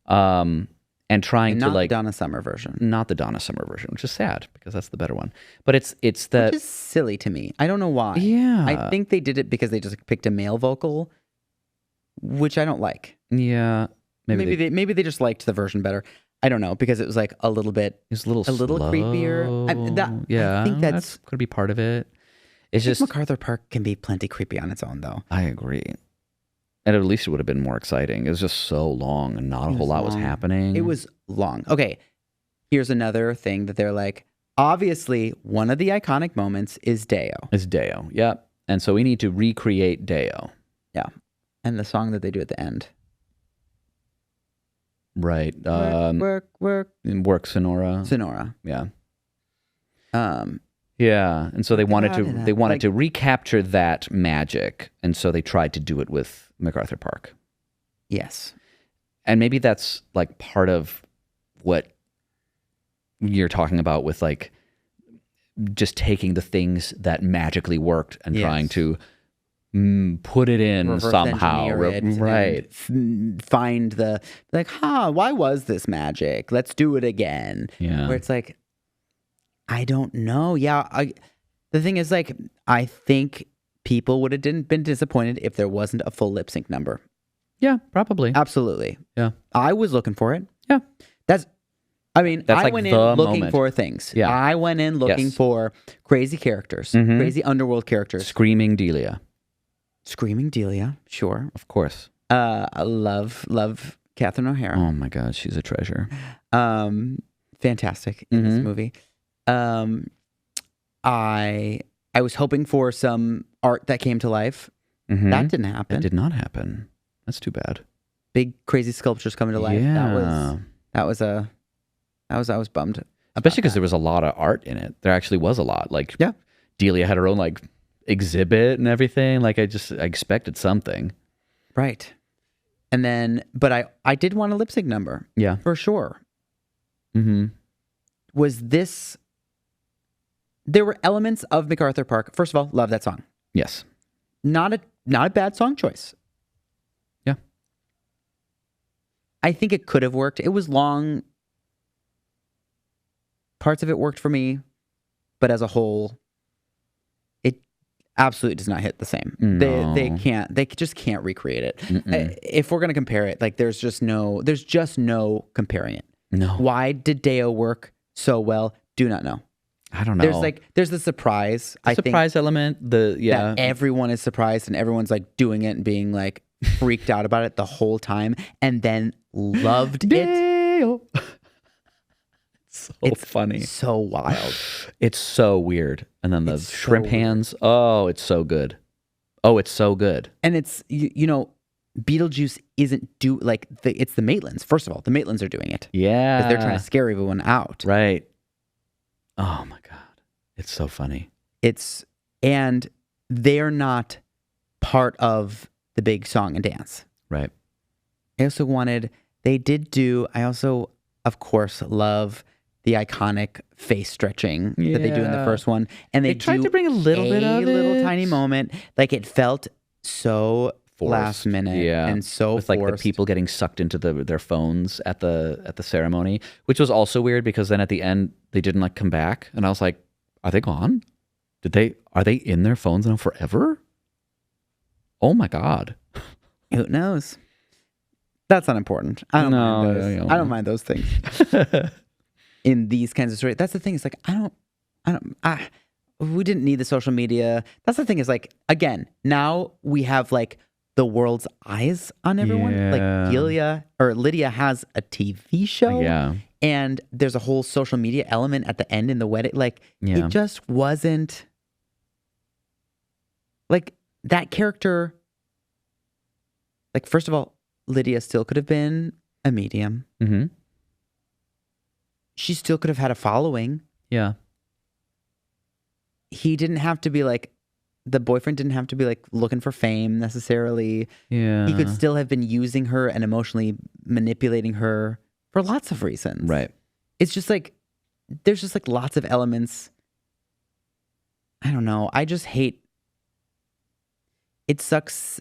And trying and to not like the Donna Summer version. Not the Donna Summer version, which is sad because that's the better one. But it's the which is silly to me. I don't know why. Yeah. I think they did it because they just picked a male vocal, which I don't like. Yeah. Maybe they just liked the version better. I don't know, because it was like a little bit It's a little creepier. I think that's could be part of it. It's just just MacArthur Park can be plenty creepy on its own, though. I agree. And at least it would have been more exciting. It was just so long and not a whole lot was happening. It was long. Okay, here's another thing that they're like, obviously, one of the iconic moments is Deo. It's Deo, yep. And so we need to recreate Deo. Yeah. And the song that they do at the end. Right. Work. Work Sonora. Sonora. Yeah. Yeah. And so they wanted to recapture that magic. And so they tried to do it with MacArthur Park. Yes. And maybe that's like part of what you're talking about with like just taking the things that magically worked and trying to put it in reverse somehow. Right. Find the, like, why was this magic? Let's do it again. Yeah. Where it's like, I don't know. Yeah. The thing is, like, I think people would have been disappointed if there wasn't a full lip sync number. Yeah, probably. Absolutely. Yeah. I was looking for it. Yeah. I like went in the looking moment. for things. Yeah. I went in looking for crazy characters, crazy underworld characters. Screaming Delia. Screaming Delia, sure. Of course. I love Catherine O'Hara. Oh my God, she's a treasure. Fantastic in this movie. I was hoping for some art that came to life. That didn't happen. It did not happen. That's too bad. Big crazy sculptures coming to life. Yeah. I was bummed. Especially because there was a lot of art in it. There actually was a lot. Like, Delia had her own like exhibit and everything. Like I expected something. Right. And then, but I did want a lip sync number. Yeah. For sure. Was this, there were elements of MacArthur Park. First of all, love that song. Yes. Not a bad song choice. Yeah. I think it could have worked. It was long. Parts of it worked for me, but as a whole, it absolutely does not hit the same. No. They just can't recreate it. If we're going to compare it, like there's just no comparing it. No. Why did Deo work so well? Do not know. I don't know. There's the surprise. The surprise element. That everyone is surprised and everyone's like doing it and being like freaked out about it the whole time, and then loved it. It's funny. So wild. It's so weird. And then the shrimp hands. Oh, it's so good. Oh, it's so good. And it's you know, Beetlejuice isn't it's the Maitlands. First of all, the Maitlands are doing it. Yeah. Because they're trying to scare everyone out. Right. Oh my God. It's so funny. And they're not part of the big song and dance. Right. I also, of course, love the iconic face stretching that they do in the first one. And they tried to bring a little bit of little tiny moment. Like it felt so forced. Last minute and so with forced. Like the people getting sucked into their phones at the ceremony, which was also weird because then at the end they didn't like come back, and I was like, are they gone? Are they in their phones now forever? Oh my God. Who knows? That's unimportant. I don't mind those. I don't mind those things. In these kinds of stories. That's the thing. It's like, we didn't need the social media. That's the thing is like, again, now we have like the world's eyes on everyone. Yeah. Like Lydia has a TV show. Yeah. And there's a whole social media element at the end in the wedding. Like, it just wasn't like that character. Like, first of all, Lydia still could have been a medium. Mm-hmm. She still could have had a following. Yeah. He didn't have to be like the boyfriend didn't have to be like looking for fame necessarily. Yeah. He could still have been using her and emotionally manipulating her for lots of reasons. Right. It's just like, there's just like lots of elements. I don't know. I just hate, it sucks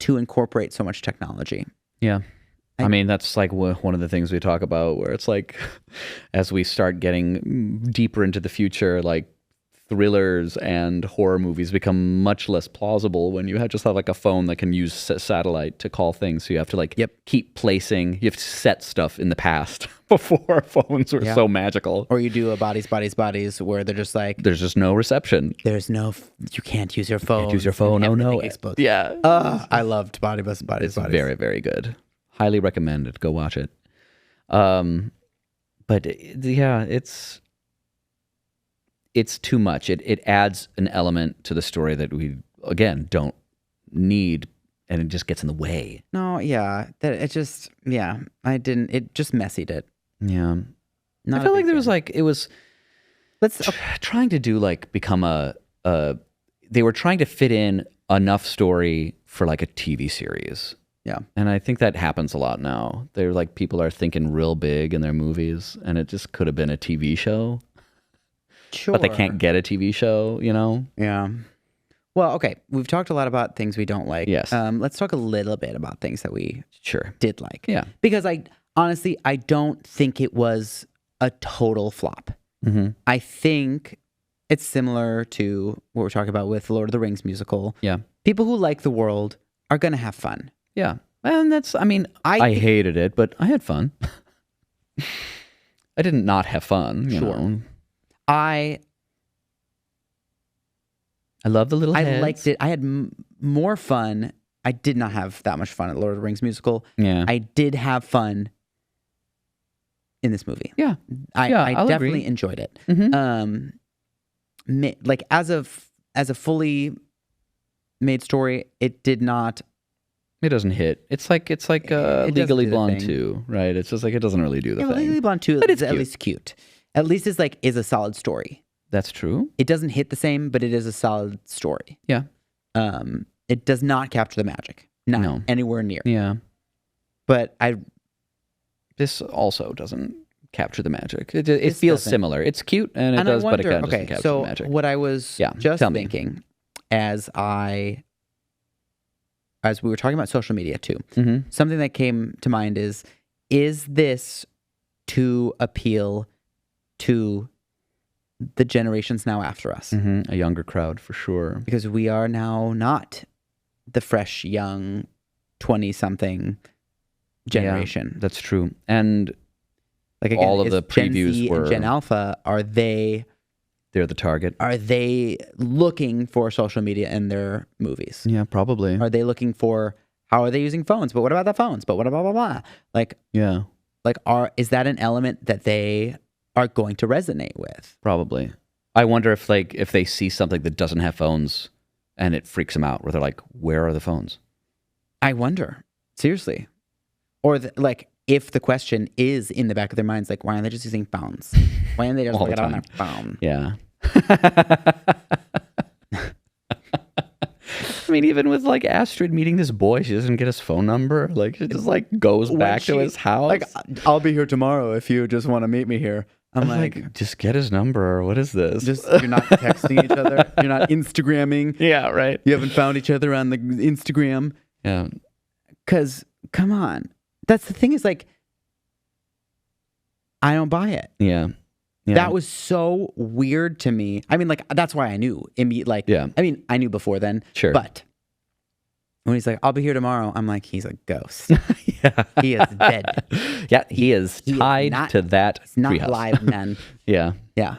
to incorporate so much technology. Yeah. I mean, that's like one of the things we talk about where it's like, as we start getting deeper into the future, like thrillers and horror movies become much less plausible when you just have like a phone that can use satellite to call things. So you have to like keep placing, you have to set stuff in the past before phones were so magical. Or you do a bodies where they're just like, there's just no reception. You can't use your phone. Can't use your phone. Oh no. Facebook. Yeah. I loved Bodies. It's very, very good. Highly recommended. Go watch it. But yeah, it's too much. It adds an element to the story that we, again, don't need, and it just gets in the way. No, yeah. It just messied it. Yeah. I feel like there was like, it was trying to do like become they were trying to fit in enough story for like a TV series. Yeah. And I think that happens a lot now. They're like, people are thinking real big in their movies, and it just could have been a TV show. Sure. But they can't get a TV show, you know? Yeah. Well, okay. We've talked a lot about things we don't like. Yes. Let's talk a little bit about things that we did like. Yeah. Because I don't think it was a total flop. Mm-hmm. I think it's similar to what we're talking about with Lord of the Rings musical. Yeah. People who like the world are going to have fun. Yeah. And I hated it, but I had fun. I didn't not have fun, you know. I love the little heads. I liked it. I had more fun. I did not have that much fun at Lord of the Rings musical. Yeah. I did have fun in this movie. Yeah. I definitely enjoyed it. Mm-hmm. Like as a fully made story, it did not. It doesn't hit. It's like Legally Blonde 2, right? It's just like, it doesn't really do the thing. Legally Blonde 2 is at least cute. At least is a solid story. That's true. It doesn't hit the same, but it is a solid story. Yeah. It does not capture the magic. No. Anywhere near. Yeah. But this also doesn't capture the magic. It feels similar. It's cute and it does, but it kind of doesn't capture the magic. What I was just thinking as we were talking about social media too, something that came to mind is this to appeal to the generations now after us? A younger crowd for sure. Because we are now not the fresh, young, 20-something generation. Yeah, that's true. And like again, all of the previews Gen Z were... and Gen Alpha, they're the target. Are they looking for social media in their movies? Yeah, probably. Are they looking for, how are they using phones? But what about the phones? But what about blah, blah, blah? Like, yeah. Like, is that an element that they are going to resonate with? Probably. I wonder if they see something that doesn't have phones and it freaks them out, where they're like, where are the phones? I wonder. Seriously. Or if the question is in the back of their minds, like, why aren't they just using phones? Why aren't they just looking on their phone? Yeah. I mean, even with like Astrid meeting this boy, she doesn't get his phone number. Like, she just like goes back to his house. Like, I'll be here tomorrow if you just want to meet me here. I'm like, just get his number. What is this? You're not texting each other. You're not Instagramming. Yeah, right. You haven't found each other on the Instagram. Yeah. Because, come on. That's the thing is like, I don't buy it. Yeah. Yeah. That was so weird to me. I mean, like, that's why I knew. I mean, I knew before then. Sure. But when he's like, I'll be here tomorrow, I'm like, he's a ghost. Yeah. He is dead. Yeah, he is tied to that He's not treehouse. alive, man. Yeah. Yeah.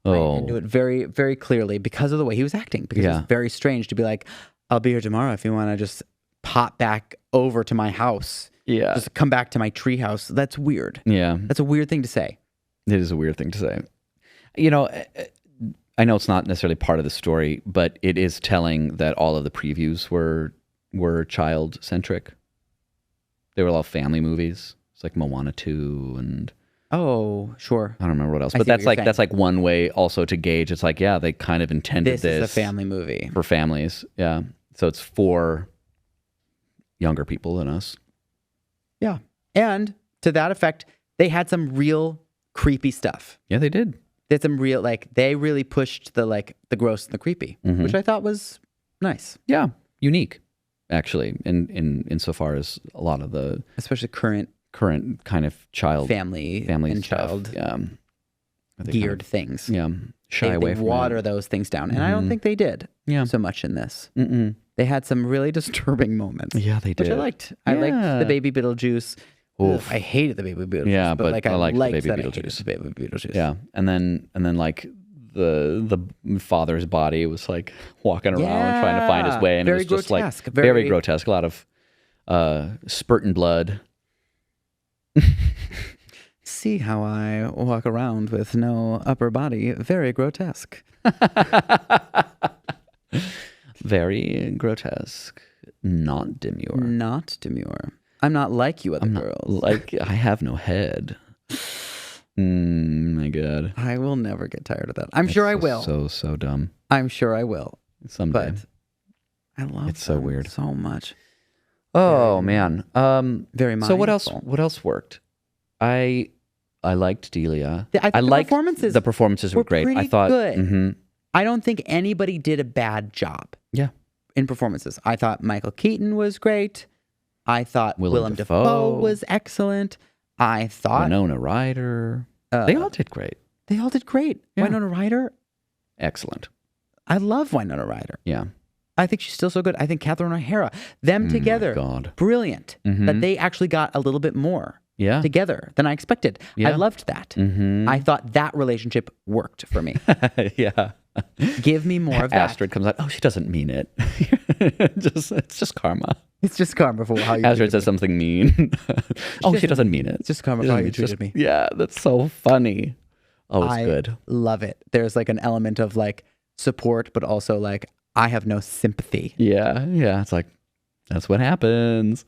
Oh. I knew it very, very clearly because of the way he was acting. Because it was very strange to be like, I'll be here tomorrow if you want to just pop back over to my house. Yeah. Just come back to my treehouse. That's weird. Yeah. That's a weird thing to say. It is a weird thing to say. You know, I know it's not necessarily part of the story, but it is telling that all of the previews were child-centric. They were all family movies. It's like Moana 2 and... Oh, sure. I don't remember what else, I but see what that's you're like saying. that's like one way also to gauge. It's like, yeah, they kind of intended This is a family movie. for families. Yeah, so it's for younger people than us. Yeah. And to that effect, they had some real creepy stuff. Yeah, they did. They had some real, like, they really pushed the gross and the creepy, which I thought was nice. Yeah, unique, actually, in insofar as a lot of the Especially current kind of family and stuff. child Yeah, geared things. Yeah, shy They away from water it. those things down. And I don't think they did so much in this. Mm-mm. They had some really disturbing moments. Yeah, they did. Which I liked. I liked the baby Beetlejuice. Oof. I hated the baby Beetlejuice. Yeah, but like I I liked liked the baby that I Beetlejuice. hated the baby Beetlejuice. Yeah, and then like the father's body was like walking around trying to find his way, and Very it was just grotesque. like very grotesque. A lot of spurting blood. See how I walk around with no upper body. Very grotesque. Very grotesque. Not demure. Not demure. I'm not like you other girls. Like, I have no head. My God. I will never get tired of that. I'm sure I will. So dumb. I'm sure I will. Someday. But I love It's so them weird. so much. Oh man. Very mindful. So what else worked? I liked Delia. I think the liked performances the performances were great. I pretty thought good. mhm. I don't think anybody did a bad job Yeah. in performances. I thought Michael Keaton was great. I thought Willem Dafoe Dafoe was excellent. I thought Winona Ryder. They all did great. They all did great. Yeah. Winona Ryder. Excellent. I love Winona Ryder. Yeah. I think she's still so good. I think Catherine O'Hara. Them together. God. Brilliant. Mhm. That they actually got a little bit more Yeah. together than I expected. Yeah. I loved that. Mhm. I thought that relationship worked for me. Yeah. Give me more of that. Astrid comes out. Oh, she doesn't mean it. It's just karma. It's just karma for how you Astrid treated says me. something mean. Oh, she doesn't mean it. It's just karma She for how doesn't you mean it. treated me. Yeah, that's so funny. Oh, it's I good. love it. There's like an element of like support, but also like I have no sympathy. Yeah, yeah. It's like that's what happens.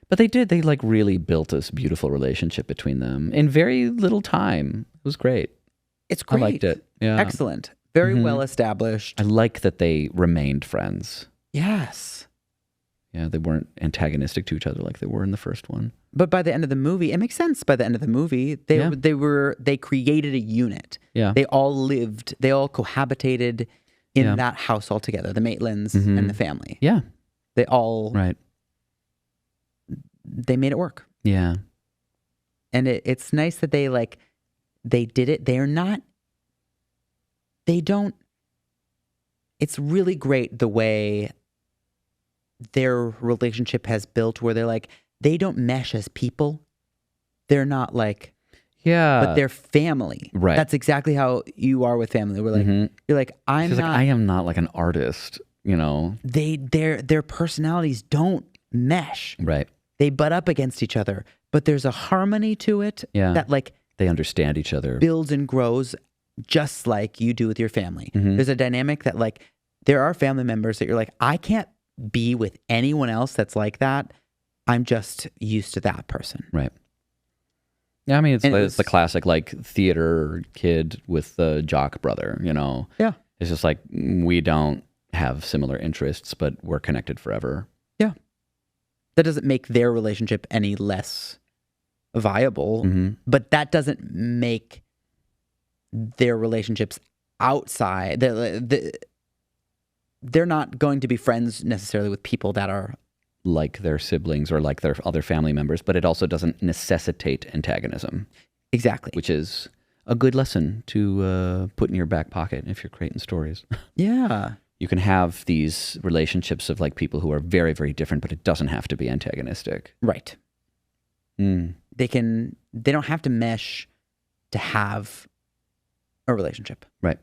But they like really built this beautiful relationship between them in very little time. It was great. It's great. I liked it. Yeah. Excellent. Very well established. I like that they remained friends. Yes. Yeah, they weren't antagonistic to each other like they were in the first one. But by the end of the movie, it makes sense. By the end of the movie, they created a unit. Yeah. They all lived. They all cohabitated in that house all together. The Maitlands and the family. Yeah. They all Right. they made it work. Yeah. And it's nice that they did it. It's really great the way their relationship has built where they're like, they don't mesh as people. They're not like, Yeah. but they're family. Right. That's exactly how you are with family. We're like, you're like, I'm She's not, like, I am not like an artist, you know? their personalities don't mesh. Right. They butt up against each other, but there's a harmony to it Yeah. that like They understand each other. builds and grows just like you do with your family. There's a dynamic that like there are family members that you're like, I can't be with anyone else that's like that. I'm just used to that person. Right. Yeah, I mean, it's And the classic like theater kid with the jock brother, you know? Yeah. It's just like, we don't have similar interests, but we're connected forever. Yeah. That doesn't make their relationship any less viable, but that doesn't make their relationships outside. They're not going to be friends necessarily with people that are Like their siblings or like their other family members, but it also doesn't necessitate antagonism, exactly. which is a good lesson to put in your back pocket if you're creating stories. Yeah. You can have these relationships of like people who are very, very different, but it doesn't have to be antagonistic. Right. They don't have to mesh to have a relationship. Right.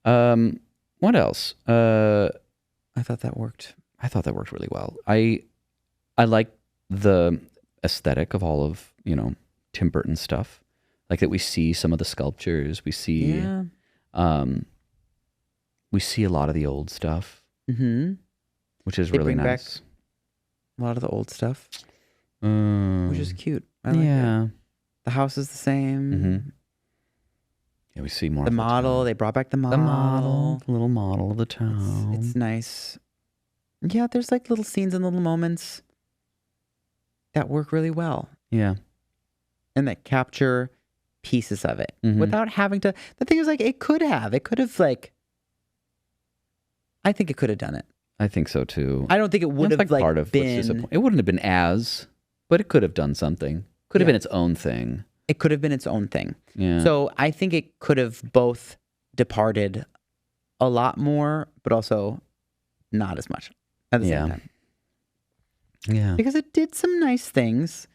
What else? I thought that worked. I thought that worked really well. I like the aesthetic of all of, you know, Tim Burton stuff. Like that we see some of the sculptures. We see we see a lot of the old stuff. Which is They really bring back nice. a lot of the old stuff. which is cute. I like it. The house is the same. Mm-hmm. Yeah, we see more. The model. They brought back the model. The little model of the town. It's nice. Yeah, there's like little scenes and little moments that work really well. Yeah. And that capture pieces of it without having to. The thing is, like, it could have like. I think it could have done it. I think so too. I don't think it would have like part of been. It wouldn't have been but it could have done something. Could have been its own thing. It could have been its own thing. Yeah. So I think it could have both departed a lot more, but also not as much at the same time. Yeah. Because it did some nice things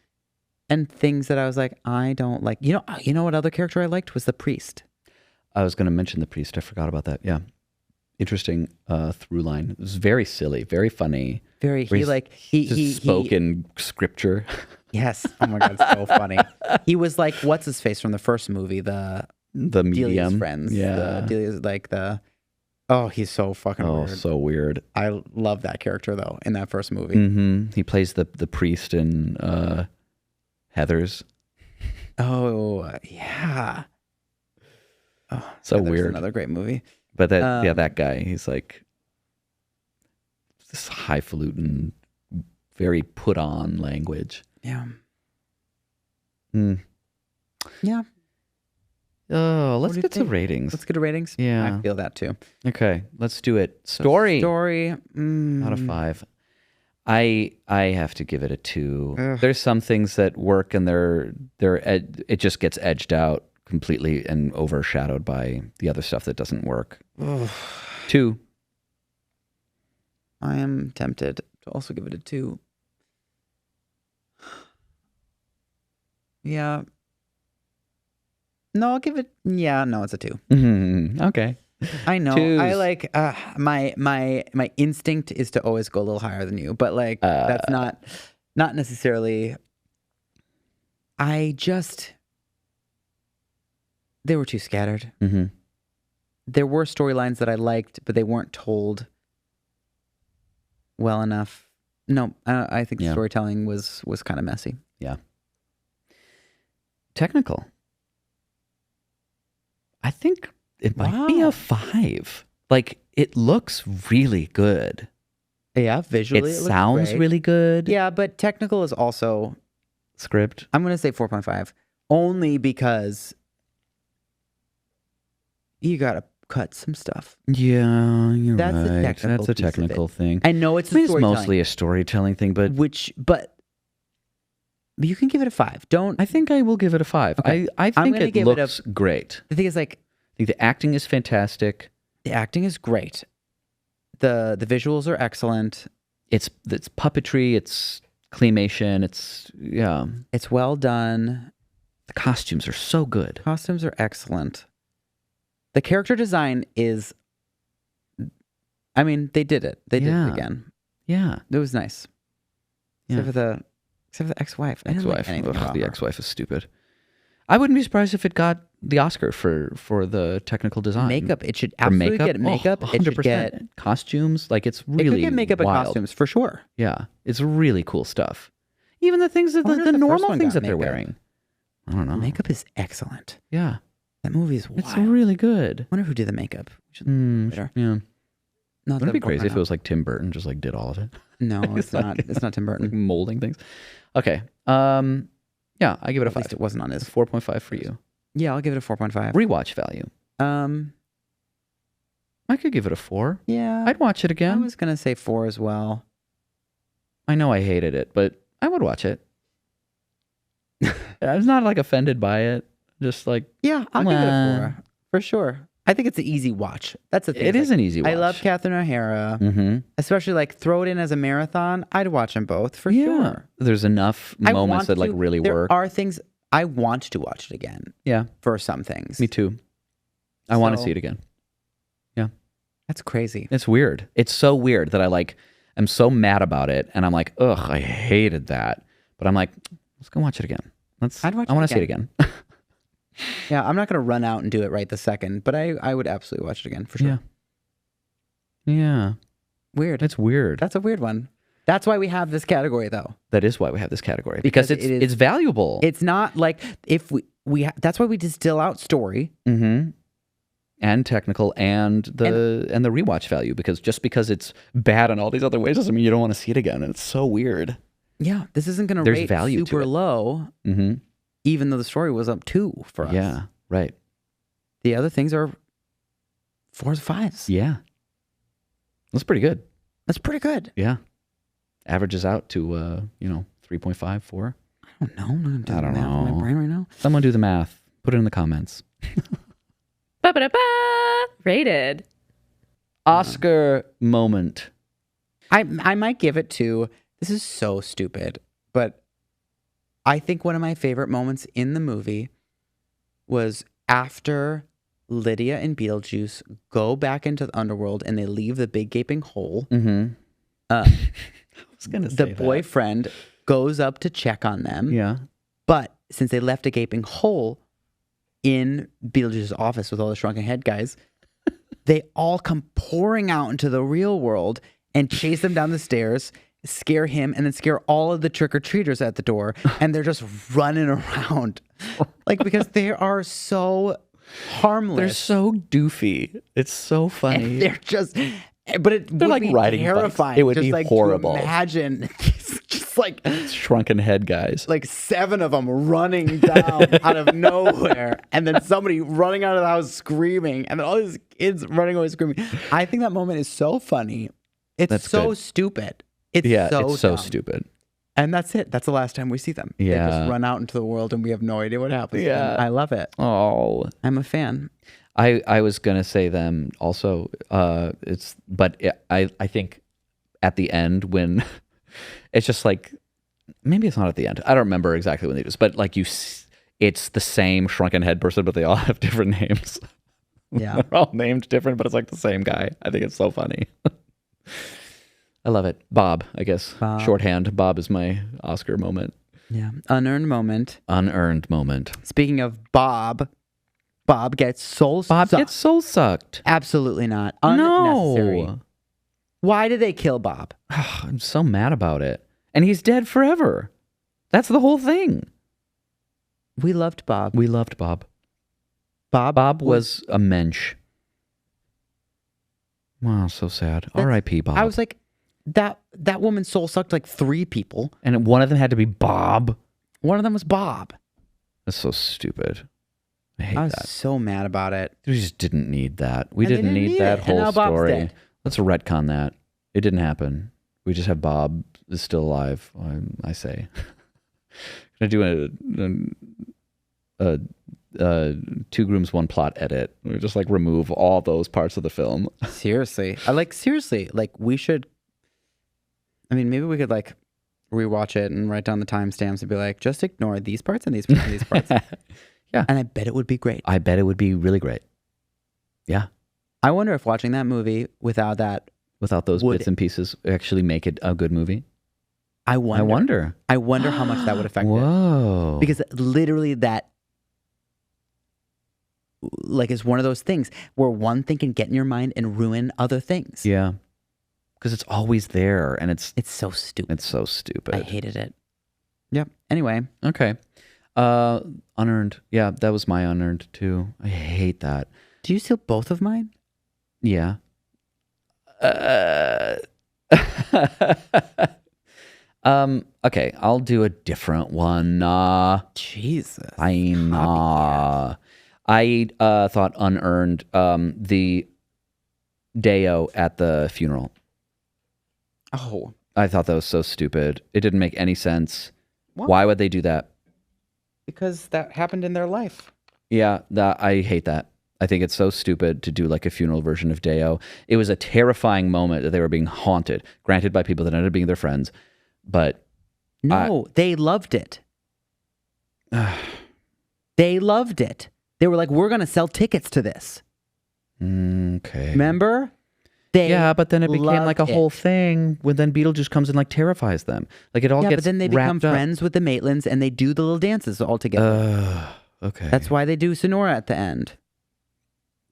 and things that I was like, I don't like. You know what other character I liked was the priest. I was going to mention the priest. I forgot about that. Yeah. Interesting through line. It was very silly, very funny. He spoke in scripture. Yes. Oh my God, so funny. He was like, what's his face from the first movie? The medium. Delia's friends. Yeah. Delia's like oh, he's so fucking weird. Oh, so weird. I love that character though in that first movie. Mm-hmm. He plays the priest in Heathers. Oh, yeah. Oh, so Heathers, weird. Another great movie. But that guy, he's like this highfalutin, very put on language. Yeah. Yeah. Oh, let's get to ratings. Let's get to ratings. Yeah. I feel that too. Okay, let's do it. Story. Out of 5. I have to give it a 2. Ugh. There's some things that work, and it just gets edged out completely and overshadowed by the other stuff that doesn't work. Ugh. 2. I am tempted to also give it a 2. Yeah. No, I'll give it. Yeah, no, it's a 2. Mm-hmm. Okay. I know. 2s. I like my instinct is to always go a little higher than you, but like that's not necessarily. They were too scattered. Mm-hmm. There were storylines that I liked, but they weren't told well enough. No, I think the storytelling was kind of messy. Yeah. Technical. I think it might be a 5. Like, it looks really good. Yeah, visually it sounds great. really good. Yeah, but technical is also script. I'm going to say 4.5 only because you got to cut some stuff. Yeah, you're That's right. That's a technical thing. I know it's it's mostly a storytelling thing, but you can give it a 5. I think I will give it a 5. Okay. I think it looks great. The thing is, like, I think the acting is fantastic. The acting is great. The visuals are excellent. It's puppetry. It's claymation. It's well done. The costumes are so good. Costumes are excellent. The character design is. I mean, they did it. They did it again. Yeah, it was nice. Except for the ex-wife. The ex-wife is stupid. I wouldn't be surprised if it got the Oscar for the technical design. Makeup. It should absolutely get makeup. 100%. It should get costumes. Like, it's really it could get makeup wild. and costumes for sure. Yeah, it's really cool stuff. Even the things that the normal things that they're wearing. I don't know. Makeup is excellent. Yeah, that movie is wild. It's really good. I wonder who did the makeup. Yeah. Not Wouldn't it be crazy if it was like Tim Burton just like did all of it? No, it's not. It's not Tim Burton. Like molding things. Okay. Yeah, I give it a 5. At least it wasn't on his 4.5 for you. Yeah, I'll give it a 4.5. Rewatch value. I could give it a 4. Yeah, I'd watch it again. I was gonna say 4 as well. I know I hated it, but I would watch it. I was not like offended by it. Just like I'll give it a 4 for sure. I think it's an easy watch. That's the thing. It is an easy watch. I love Catherine O'Hara, especially like throw it in as a marathon. I'd watch them both for sure. There's enough moments that like really work. There are things I want to watch it again. Yeah, for some things. Me too. I want to see it again. Yeah, that's crazy. It's weird. It's so weird that I'm so mad about it, and I'm like, ugh, I hated that. But I'm like, let's go watch it again. I want to see it again. Yeah, I'm not going to run out and do it right the second, but I would absolutely watch it again for sure. Yeah. Weird. It's weird. That's a weird one. That's why we have this category, though. That is why we have this category because it's valuable. It's not like if that's why we distill out story. Mm-hmm. And technical and the rewatch value, because just because it's bad in all these other ways doesn't mean you don't want to see it again. And it's so weird. Yeah, this isn't going to rate value super low, even though the story was up 2 for us. Yeah, right. The other things are 4s, 5s. Yeah, that's pretty good. That's pretty good. Yeah, averages out to 3.5, 4. I don't know. I'm not doing I don't math know. in my brain right now. Someone do the math. Put it in the comments. Ba-ba-da-ba! Rated. Oscar moment. I might give it to, this is so stupid, but I think one of my favorite moments in the movie was after Lydia and Beetlejuice go back into the underworld and they leave the big gaping hole. Mm-hmm. I was gonna say the that. boyfriend goes up to check on them. Yeah. But since they left a gaping hole in Beetlejuice's office with all the shrunken head guys, they all come pouring out into the real world and chase them down the stairs, scare him, and then scare all of the trick-or-treaters at the door. And they're just running around. Like, because they are so harmless. They're so doofy. It's so funny. And they're just... But it They're would like be riding bikes. terrifying. It would just be like horrible. To imagine just like Shrunken head guys. like 7 of them running down out of nowhere, and then somebody running out of the house screaming, and then all these kids running away screaming. I think that moment is so funny. It's That's so good. stupid. It's Yeah, so it's so dumb. stupid. And that's it. That's the last time we see them. They Yeah. just run out into the world, and we have no idea what happens. Yeah. And I love it. Oh, I'm a fan. I was gonna say them also. I think at the end when it's just like, maybe it's not at the end. I don't remember exactly when they do this, but like it's the same shrunken head person, but they all have different names. Yeah. They're all named different, but it's like the same guy. I think it's so funny. I love it. Bob, I guess. Bob. Shorthand. Bob is my Oscar moment. Yeah. Unearned moment. Unearned moment. Speaking of Bob gets soul Bob sucked. gets soul sucked. Absolutely not. Unnecessary. No. Why did they kill Bob? I'm so mad about it. And he's dead forever. That's the whole thing. We loved Bob. We loved Bob. Bob was a mensch. Wow, so sad. R.I.P. Bob. I was like, that woman's soul sucked like 3 people. And one of them had to be Bob. One of them was Bob. That's so stupid. I hate I was that. so mad about it. We just didn't need that. We And they didn't didn't need need that it. And whole now Bob's story. dead. Let's retcon that. It didn't happen. We just have Bob is still alive. I say. Gonna do a 2 Grooms 1 plot edit. We just like remove all those parts of the film. Seriously. We should, I mean, maybe we could like rewatch it and write down the timestamps and be like, just ignore these parts and these parts and these parts. Yeah. And I bet it would be great. I bet it would be really great. Yeah. I wonder if watching that movie without that, Without those bits and pieces actually make it a good movie. I wonder how much that would affect it. Whoa. Because literally that, like, is one of those things where one thing can get in your mind and ruin other things. Yeah. Because it's always there and it's so stupid. It's so stupid. I hated it. Yep. Anyway. Okay. Unearned. Yeah, that was my unearned too. I hate that. Do you steal both of mine? Yeah. Okay, I'll do a different one. Jesus. I thought unearned the Deo at the funeral. Oh. I thought that was so stupid. It didn't make any sense. What? Why would they do that? Because that happened in their life. Yeah, I hate that. I think it's so stupid to do like a funeral version of Deo. It was a terrifying moment that they were being haunted, granted by people that ended up being their friends, but... No, they loved it. They loved it. They were like, we're going to sell tickets to this. Okay. Remember? But then it became like a loved whole it. thing when then Beetlejuice comes and like terrifies them. Like it all gets but then they become wrapped up. friends with the Maitlands and they do the little dances all together. Okay. That's why they do Sonora at the end.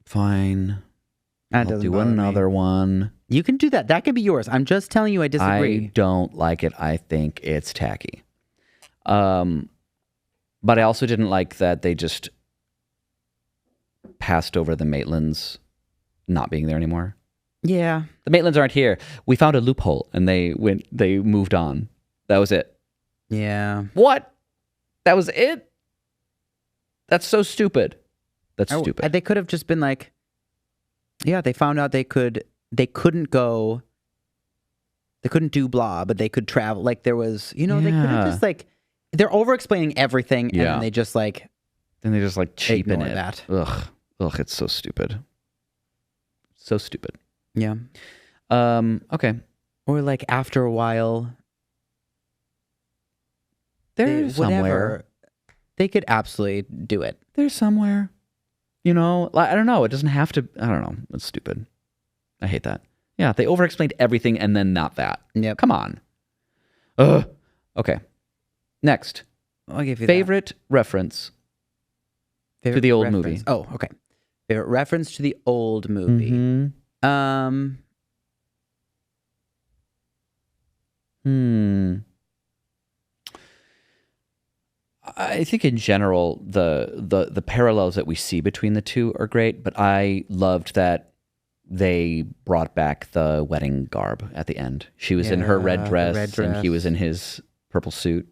Fine. That I'll doesn't do bother me. another one. You can do that. That can be yours. I'm just telling you I disagree. I don't like it. I think it's tacky. But I also didn't like that they just passed over the Maitlands not being there anymore. Yeah. The Maitlands aren't here. We found a loophole and they moved on. That was it. Yeah. What? That was it? That's so stupid. That's stupid. They could have just been like, yeah, they found out they couldn't do blah, but they could travel. Like there was, they could have just like, they're over explaining everything and then they just like, cheapen ignore it. that. Ugh, it's so stupid. So stupid. Yeah. Okay. Or like after a while, There's somewhere. They could absolutely do it. There's somewhere. I don't know. It doesn't have to. I don't know. It's stupid. I hate that. Yeah, they over-explained everything and then not that. Yep. Come on. Ugh. Okay. Next. I'll give you favorite reference to the old movie. Oh, okay. Favorite reference to the old movie. Mm-hmm. I think in general the parallels that we see between the two are great, but I loved that they brought back the wedding garb at the end. She was in her red dress, and he was in his purple suit.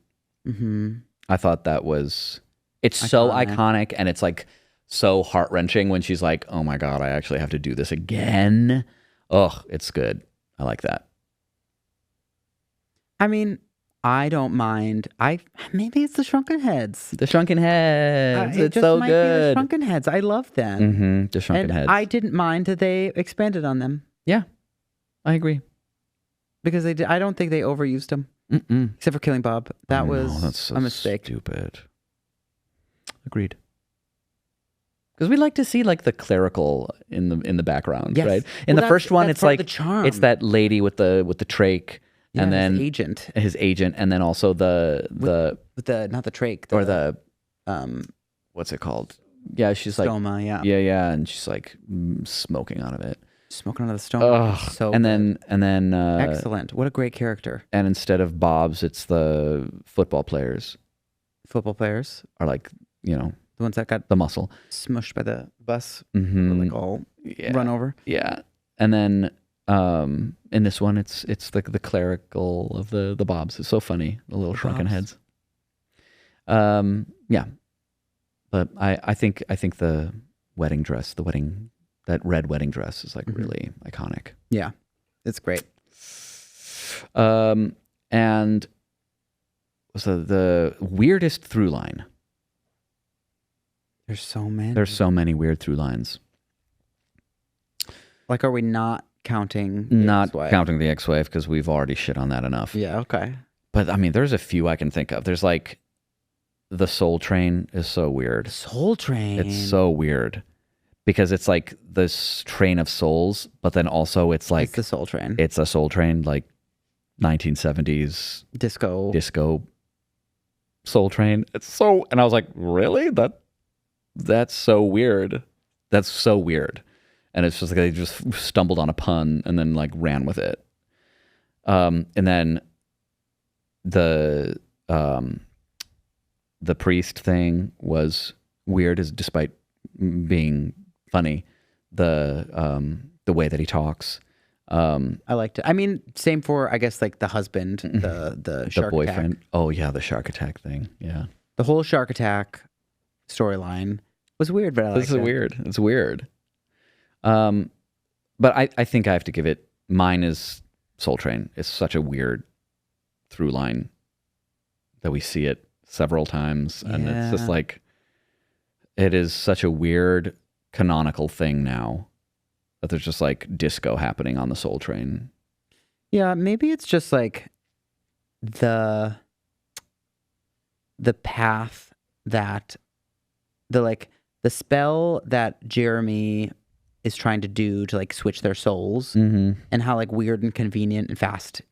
Mm-hmm. I thought that was... It's so iconic, and it's like so heart-wrenching when she's like, oh my God, I actually have to do this again. Ugh, it's good. I like that. I mean, I don't mind. Maybe it's the Shrunken Heads. The Shrunken Heads. It's just so might good. Be the Shrunken Heads. I love them. Mm-hmm. The Shrunken Heads. I didn't mind that they expanded on them. Yeah, I agree. Because they did. I don't think they overused them. Mm-mm. Except for killing Bob. That was that's so a mistake. Stupid. Agreed. Because we like to see like the clerical in the background, yes. right? In the first one, it's like the charm. It's that lady with the trach, and then his agent, and then also the not the trach or the what's it called? Yeah, she's stoma, like yeah, and she's like smoking out of it. Smoking out of the stoma. So and then excellent. What a great character. And instead of Bob's, it's the football players. Football players are like, the ones that got the muscle smushed by the bus, mm-hmm. like all run over. Yeah, and then in this one, it's the clerical of the Bobs. It's so funny, the little shrunken heads. Yeah, but I think the wedding dress, that red wedding dress is like mm-hmm. really iconic. Yeah, it's great. And so the weirdest through line. There's so many. There's so many weird through lines. Like, are we not counting counting the ex-wife because we've already shit on that enough. Yeah, okay. But I mean, there's a few I can think of. There's like the Soul Train is so weird. Soul Train. It's so weird because it's like this train of souls, but then also it's like it's the Soul Train. It's a Soul Train, like 1970s disco Soul Train. It's so, and I was like, really? That's so weird. That's so weird. And it's just like they just stumbled on a pun and then like ran with it. And then the priest thing was weird, despite being funny. The way that he talks. I liked it. I mean, same for I guess like the husband, the shark boyfriend. Attack. Oh yeah, the shark attack thing. Yeah, the whole shark attack storyline was weird, but I liked it. Weird. It's weird. But I think I have to give it. Mine is Soul Train. It's such a weird through line that we see it several times, and it's just like it is such a weird canonical thing now. That there's just like disco happening on the Soul Train. Yeah, maybe it's just like the path that the spell that Jeremy is trying to do to like switch their souls mm-hmm. and how like weird and convenient and fast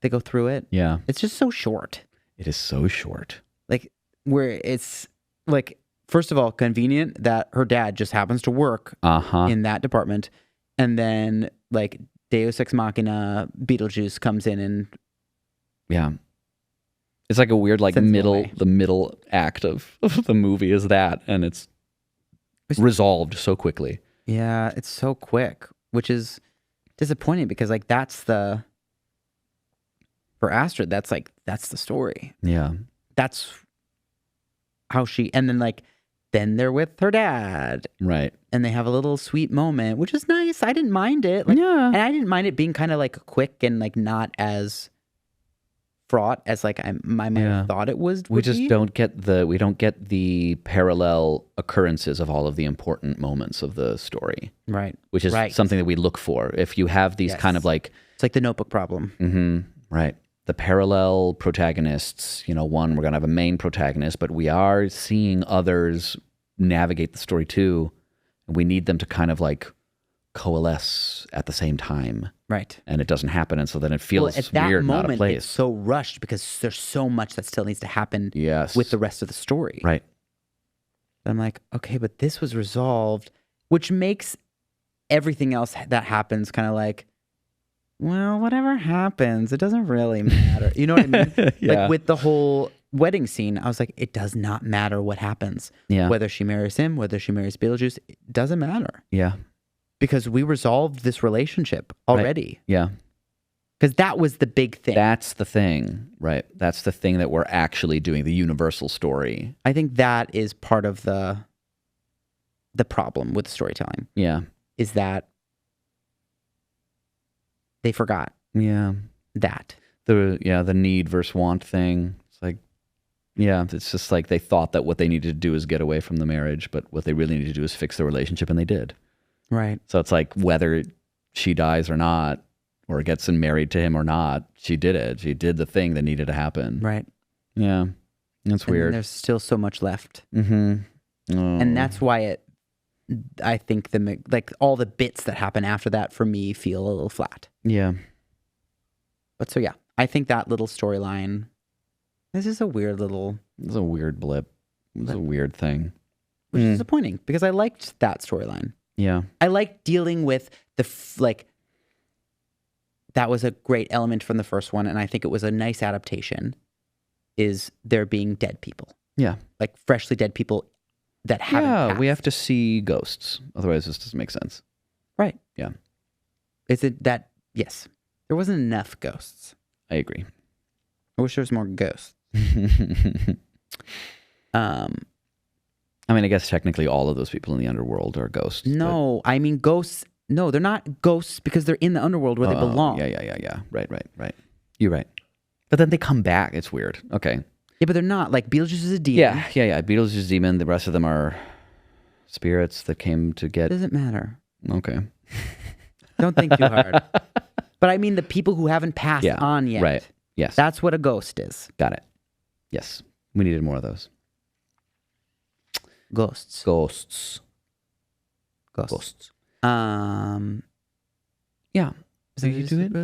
they go through it. Yeah. It's just so short. It is so short. Like where it's like, first of all, convenient that her dad just happens to work in that department. And then like Deus Ex Machina, Beetlejuice comes in and Yeah. It's like a weird, like, Sends them away. the middle act of the movie is that, and it's resolved so quickly. yeah, it's so quick, which is disappointing because like for Astrid, that's the story. Yeah. That's how and then they're with her dad Right. and they have a little sweet moment, which is nice. I didn't mind it. Yeah. And I didn't mind it being kind of like quick and like not as fraught as like I might have thought it was. We just don't get the parallel occurrences of all of the important moments of the story. Right. Which is something that we look for. If you have these kind of like... It's like the Notebook problem. Right. The parallel protagonists, we're going to have a main protagonist, but we are seeing others navigate the story too. And we need them to kind of like coalesce at the same time. Right. And it doesn't happen. And so then it feels at that weird, moment, not a place. it's so rushed because there's so much that still needs to happen Yes. with the rest of the story. Right. And I'm like, okay, but this was resolved, which makes everything else that happens kind of like, well, whatever happens, it doesn't really matter. You know what I mean? Yeah. Like with the whole wedding scene, I was like, it does not matter what happens. Yeah. Whether she marries him, whether she marries Beetlejuice, it doesn't matter. Yeah. Because we resolved this relationship already. Right. Yeah. Because that was the big thing. That's the thing, right? That's the thing that we're actually doing, the universal story. I think that is part of the problem with storytelling. Yeah. Is that they forgot Yeah. that. The need versus want thing. It's like, yeah, it's just like they thought that what they needed to do is get away from the marriage, but what they really needed to do is fix the relationship, and they did. Right. So it's like whether she dies or not, or gets married to him or not, she did it. She did the thing that needed to happen. Right. Yeah. That's weird. And there's still so much left. Mm-hmm. Oh. And that's why I think all the bits that happen after that for me feel a little flat. Yeah. But so yeah, I think that little storyline, this is a weird little... It's a weird blip. It's a weird thing. Which is disappointing because I liked that storyline. Yeah. I liked dealing with that was a great element from the first one, and I think it was a nice adaptation, is there being dead people. Yeah. Like freshly dead people that haven't passed. We have to see ghosts. Otherwise, this doesn't make sense. Right. Yeah. Is it that... Yes. There wasn't enough ghosts. I agree. I wish there was more ghosts. I mean, I guess technically all of those people in the underworld are ghosts. No, I mean ghosts. No, they're not ghosts because they're in the underworld where they belong. Yeah. Right. You're right. But then they come back. It's weird. Okay. Yeah, but they're not. Like Beetlejuice is a demon. Yeah. Beetlejuice is a demon. The rest of them are spirits that came to get... It doesn't matter. Okay. Don't think too hard. But I mean the people who haven't passed on yet. Right. Yes. That's what a ghost is. Got it. Yes. We needed more of those. Ghosts. Yeah. Did you do it?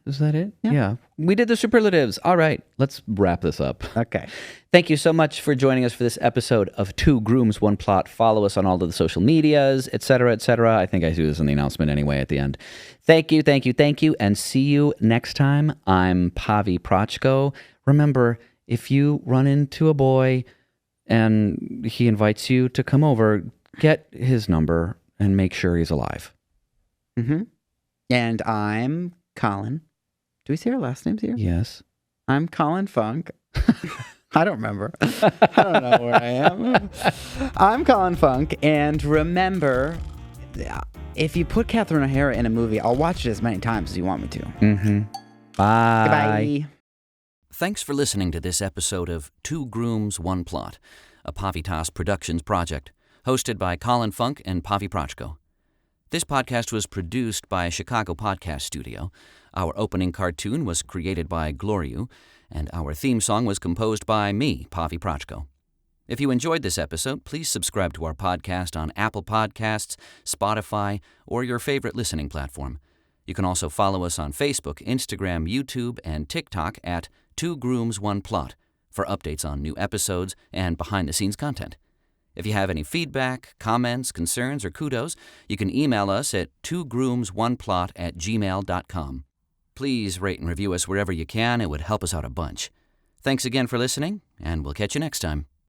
Is that it? Yeah. We did the superlatives. All right. Let's wrap this up. Okay. Thank you so much for joining us for this episode of Two Grooms, One Plot. Follow us on all of the social medias, etc., etc. I think I do this in the announcement anyway at the end. Thank you, and see you next time. I'm Pavi Prochko. Remember, if you run into a boy and he invites you to come over, get his number and make sure he's alive. Mm-hmm. And I'm Colin. Do we say our last names here? Yes. I'm Colin Funk. I don't remember. I don't know where I am. I'm Colin Funk. And remember, if you put Catherine O'Hara in a movie, I'll watch it as many times as you want me to. Mm-hmm. Bye. Goodbye. Thanks for listening to this episode of Two Grooms, One Plot, a Pavitas Productions project, hosted by Colin Funk and Pavi Prochko. This podcast was produced by Chicago Podcast Studio. Our opening cartoon was created by Gloriu, and our theme song was composed by me, Pavi Prochko. If you enjoyed this episode, please subscribe to our podcast on Apple Podcasts, Spotify, or your favorite listening platform. You can also follow us on Facebook, Instagram, YouTube, and TikTok at Two Grooms, One Plot for updates on new episodes and behind-the-scenes content. If you have any feedback, comments, concerns, or kudos, you can email us at twogroomsOneplot@gmail.com. Please rate and review us wherever you can. It would help us out a bunch. Thanks again for listening, and we'll catch you next time.